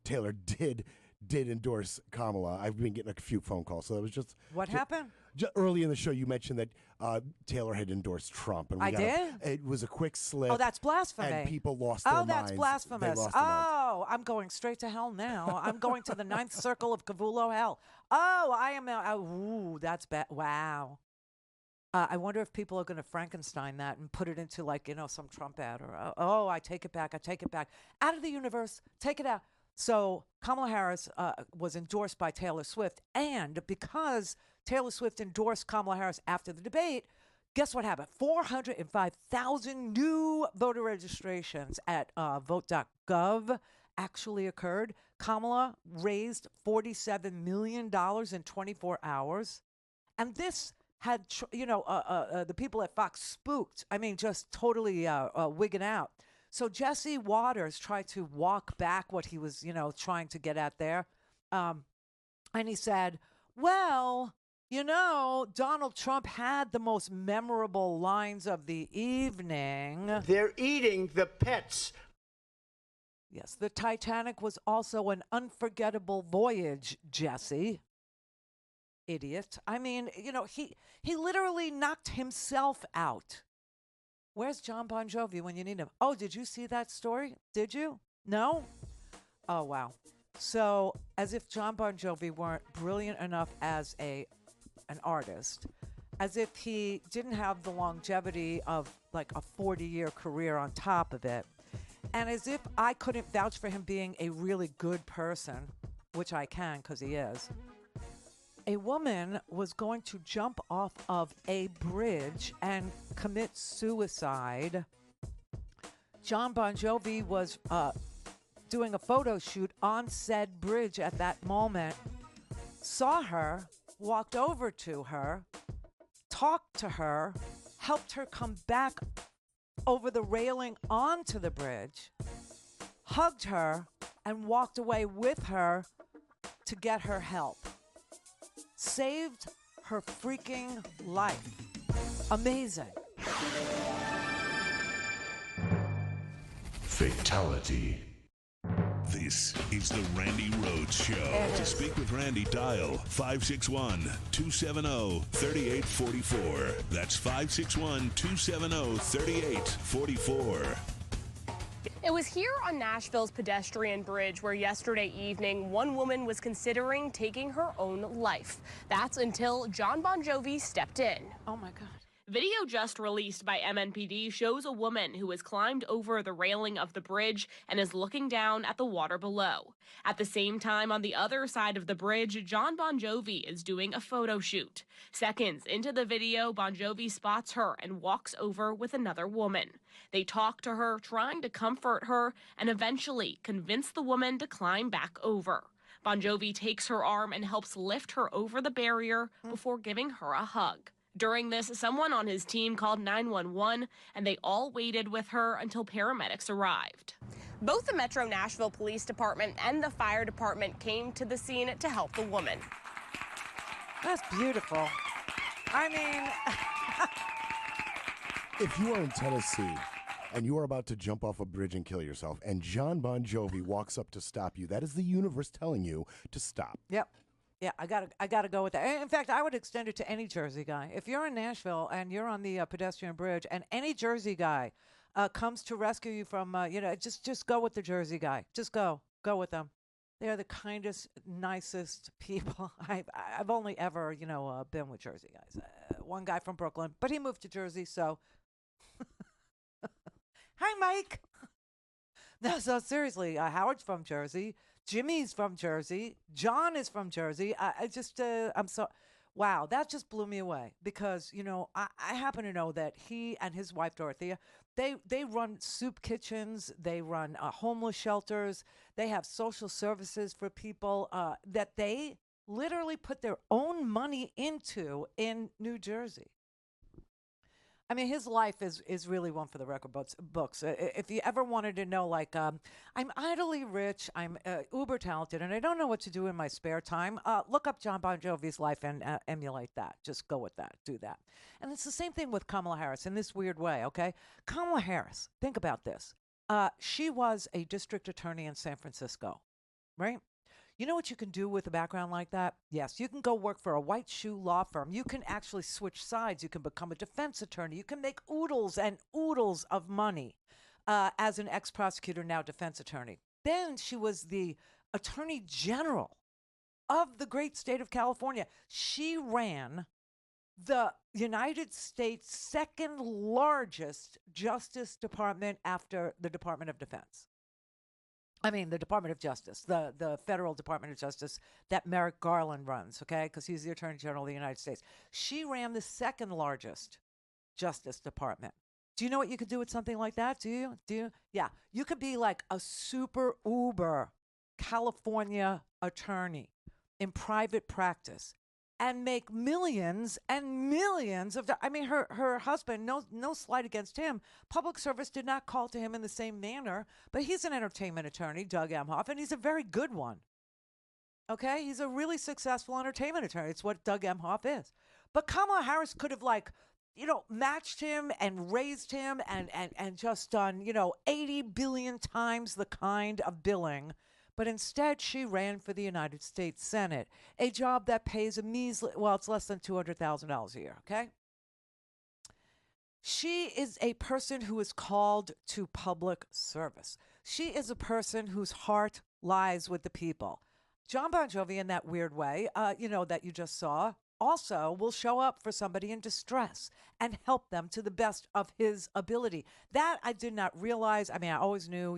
Taylor did endorse Kamala. I've been getting a few phone calls, so that was just what happened. Early in the show, you mentioned that Taylor had endorsed Trump, and I did. It was a quick slip. Oh, that's blasphemy. And people lost their minds. Oh, that's blasphemous. Oh, I'm going straight to hell now. I'm going to the ninth circle of Cavullo hell. Oh, I am. Ooh, that's bad. Wow. I wonder if people are going to Frankenstein that and put it into some Trump ad or oh, I take it back. I take it back. Out of the universe. Take it out. So Kamala Harris was endorsed by Taylor Swift, and because Taylor Swift endorsed Kamala Harris after the debate, guess what happened? 405,000 new voter registrations at vote.gov actually occurred. Kamala raised $47 million in 24 hours. And this had, the people at Fox spooked. I mean, just totally wigging out. So Jesse Waters tried to walk back what he was, trying to get at there. And he said, well, Donald Trump had the most memorable lines of the evening. They're eating the pets. Yes, the Titanic was also an unforgettable voyage, Jesse. Idiot. I mean, he literally knocked himself out. Where's John Bon Jovi when you need him? Oh, did you see that story? Did you? No? Oh, wow. So, as if John Bon Jovi weren't brilliant enough as an artist, as if he didn't have the longevity of like a 40-year career on top of it, and as if I couldn't vouch for him being a really good person, which I can because he is. A woman was going to jump off of a bridge and commit suicide. John Bon Jovi was doing a photo shoot on said bridge at that moment, saw her, walked over to her, talked to her, helped her come back over the railing onto the bridge, hugged her, and walked away with her to get her help. Saved her freaking life. Amazing. Fatality. This is the Randi Rhodes Show. To speak with Randi, dial 561-270-3844. That's 561-270-3844. It was here on Nashville's pedestrian bridge where yesterday evening one woman was considering taking her own life. That's until Jon Bon Jovi stepped in. Oh my God. Video just released by MNPD shows a woman who has climbed over the railing of the bridge and is looking down at the water below. At the same time, on the other side of the bridge, Jon Bon Jovi is doing a photo shoot. Seconds into the video, Bon Jovi spots her and walks over with another woman. They talk to her, trying to comfort her, and eventually convince the woman to climb back over. Bon Jovi takes her arm and helps lift her over the barrier before giving her a hug. During this, someone on his team called 911, and they all waited with her until paramedics arrived. Both the Metro Nashville Police Department and the fire department came to the scene to help the woman. That's beautiful. I mean... If you are in Tennessee and you are about to jump off a bridge and kill yourself, and Jon Bon Jovi walks up to stop you, that is the universe telling you to stop. Yep. Yeah, I gotta go with that. In fact, I would extend it to any Jersey guy. If you're in Nashville and you're on the pedestrian bridge, and any Jersey guy comes to rescue you from, just go with the Jersey guy. Just go with them. They are the kindest, nicest people. I've only ever, been with Jersey guys. One guy from Brooklyn, but he moved to Jersey, so. Hi, Mike. No, so seriously, Howard's from Jersey. Jimmy's from Jersey. John is from Jersey. I'm so, wow, that just blew me away because, I happen to know that he and his wife, Dorothea, they run soup kitchens. They run homeless shelters. They have social services for people that they literally put their own money into in New Jersey. I mean, his life is really one for the record books. If you ever wanted to know, I'm idly rich, I'm uber talented, and I don't know what to do in my spare time, look up Jon Bon Jovi's life and emulate that. Just go with that. Do that. And it's the same thing with Kamala Harris in this weird way, okay? Kamala Harris, think about this. She was a district attorney in San Francisco, right? You know what you can do with a background like that? Yes, you can go work for a white shoe law firm. You can actually switch sides. You can become a defense attorney. You can make oodles and oodles of money as an ex-prosecutor, now defense attorney. Then she was the attorney general of the great state of California. She ran the United States' second largest Justice Department after the Department of Defense. I mean, the Department of Justice, the federal Department of Justice that Merrick Garland runs, okay, because he's the Attorney General of the United States. She ran the second largest Justice Department. Do you know what you could do with something like that? Do you? Yeah. You could be like a super uber California attorney in private practice and make millions and millions of dollars. I mean, her husband, no slight against him, public service did not call to him in the same manner, but he's an entertainment attorney, Doug Emhoff, and he's a very good one. Okay? He's a really successful entertainment attorney. It's what Doug Emhoff is. But Kamala Harris could have, matched him and raised him and just done, 80 billion times the kind of billing. But instead, she ran for the United States Senate, a job that pays a measly, it's less than $200,000 a year, okay? She is a person who is called to public service. She is a person whose heart lies with the people. Jon Bon Jovi, in that weird way, that you just saw, also will show up for somebody in distress and help them to the best of his ability. That I did not realize. I mean, I always knew,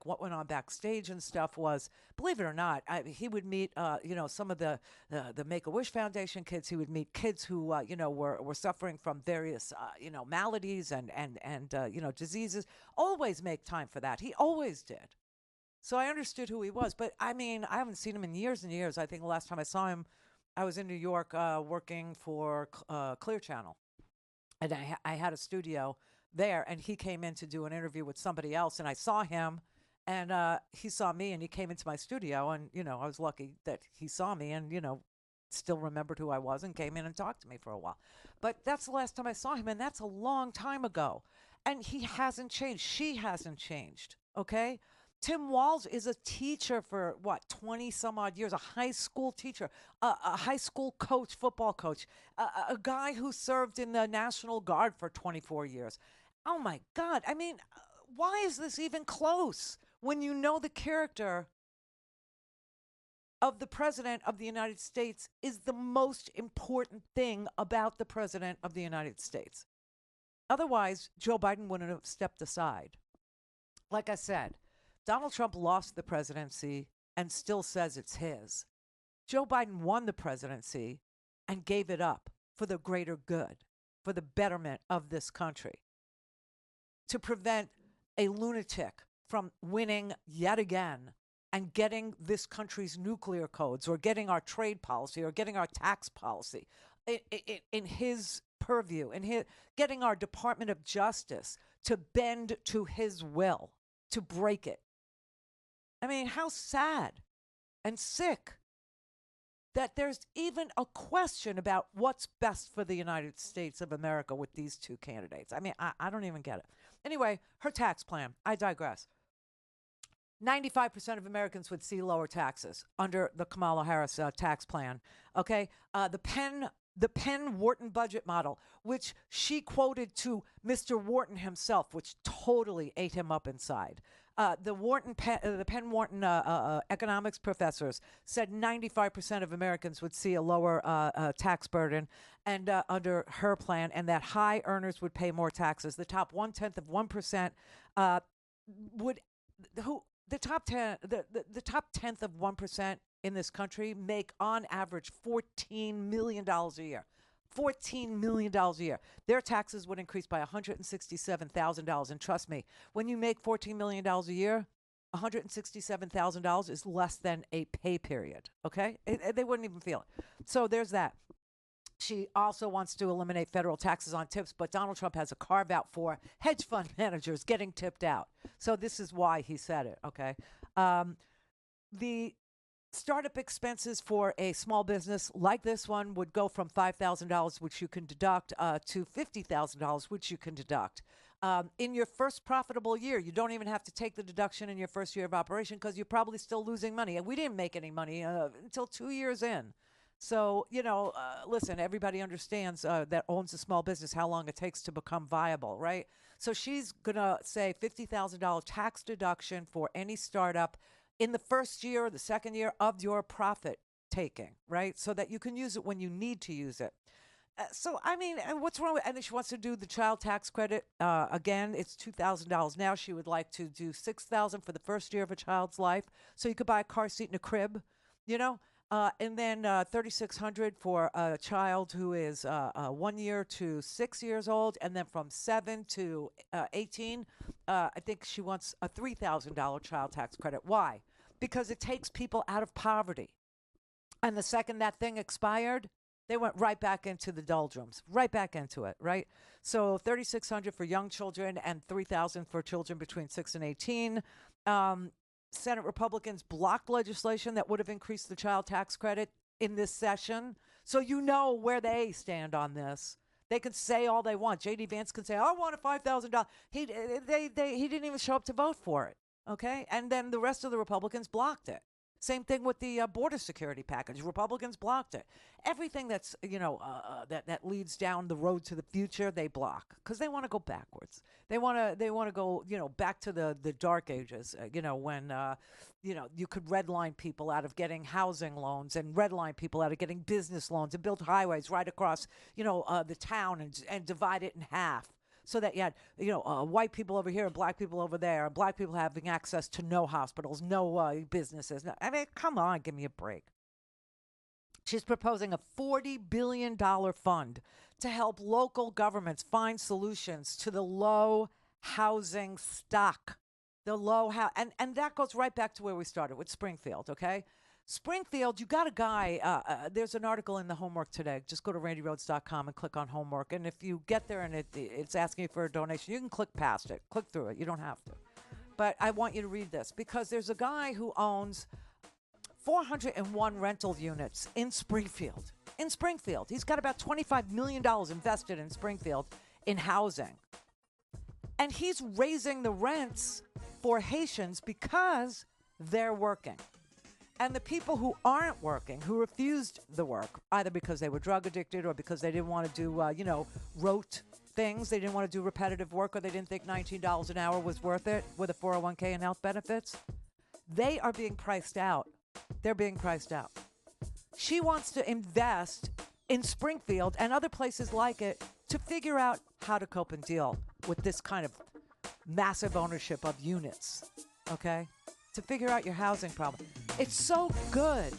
what went on backstage and stuff was, believe it or not, he would meet, some of the Make-A-Wish Foundation kids. He would meet kids who, were suffering from various, maladies and diseases. Always make time for that. He always did. So I understood who he was. But, I mean, I haven't seen him in years and years. I think the last time I saw him, I was in New York working for Clear Channel, and I had a studio there, and he came in to do an interview with somebody else, and I saw him, and he saw me, and he came into my studio, and, I was lucky that he saw me and, still remembered who I was and came in and talked to me for a while. but that's the last time I saw him, and that's a long time ago. And he hasn't changed. She hasn't changed, okay? Tim Walz is a teacher for, 20 some odd years, a high school teacher, a high school coach, football coach, a guy who served in the National Guard for 24 years. Oh, my God. I mean, why is this even close when you know the character of the President of the United States is the most important thing about the President of the United States? Otherwise, Joe Biden wouldn't have stepped aside. Like I said, Donald Trump lost the presidency and still says it's his. Joe Biden won the presidency and gave it up for the greater good, for the betterment of this country, to prevent a lunatic from winning yet again and getting this country's nuclear codes or getting our trade policy or getting our tax policy in his purview, and getting our Department of Justice to bend to his will, to break it. I mean, how sad and sick that there's even a question about what's best for the United States of America with these two candidates. I mean, I don't even get it. Anyway, her tax plan. I digress. 95% of Americans would see lower taxes under the Kamala Harris tax plan. Okay, the Penn Wharton budget model, which she quoted to Mr. Wharton himself, which totally ate him up inside. The Penn Wharton economics professors said 95% of Americans would see a lower tax burden and under her plan, and that high earners would pay more taxes. The top 1/10 of 1% the top 10th of 1% in this country make on average $14 million a year. $14 million a year. Their taxes would increase by $167,000. And trust me, when you make $14 million a year, $167,000 is less than a pay period. Okay? They wouldn't even feel it. So there's that. She also wants to eliminate federal taxes on tips, but Donald Trump has a carve out for hedge fund managers getting tipped out. So this is why he said it, okay? The startup expenses for a small business like this one would go from $5,000, which you can deduct, to $50,000, which you can deduct. In your first profitable year, you don't even have to take the deduction in your first year of operation because you're probably still losing money. And we didn't make any money until 2 years in. So, listen, everybody understands that owns a small business how long it takes to become viable, right? So she's going to say $50,000 tax deduction for any startup in the first year or the second year of your profit taking, right? So that you can use it when you need to use it. So, I mean, what's wrong with it? And she wants to do the child tax credit. Again, it's $2,000 now. She would like to do $6,000 for the first year of a child's life. So you could buy a car seat and a crib, and then $3,600 for a child who is 1 year to 6 years old, and then from 7 to 18, I think she wants a $3,000 child tax credit. Why? Because it takes people out of poverty. And the second that thing expired, they went right back into the doldrums, right back into it, right? So $3,600 for young children and $3,000 for children between 6 and 18. Senate Republicans blocked legislation that would have increased the child tax credit in this session. So you know where they stand on this. They can say all they want. J.D. Vance can say, I want a $5,000. He didn't even show up to vote for it, okay? And then the rest of the Republicans blocked it. Same thing with the border security package. Republicans blocked it. Everything that's, that leads down the road to the future, they block because they want to go backwards. They want to go, back to the dark ages, when, you could redline people out of getting housing loans and redline people out of getting business loans and build highways right across, the town and divide it in half. So that you had, white people over here and black people over there, and black people having access to no hospitals, no businesses. No, I mean, come on, give me a break. She's proposing a $40 billion fund to help local governments find solutions to the low housing stock. And that goes right back to where we started with Springfield, okay? Springfield, you got a guy, there's an article in the homework today. Just go to randirhodes.com and click on homework. And if you get there and it's asking you for a donation, you can click past it. Click through it. You don't have to. But I want you to read this because there's a guy who owns 401 rental units in Springfield. in Springfield. He's got about $25 million invested in Springfield in housing. And he's raising the rents for Haitians because they're working. And the people who aren't working, who refused the work, either because they were drug addicted or because they didn't want to do, rote things, they didn't want to do repetitive work, or they didn't think $19 an hour was worth it with a 401k and health benefits, they are being priced out. They're being priced out. She wants to invest in Springfield and other places like it to figure out how to cope and deal with this kind of massive ownership of units, okay? To figure out your housing problem. It's so good.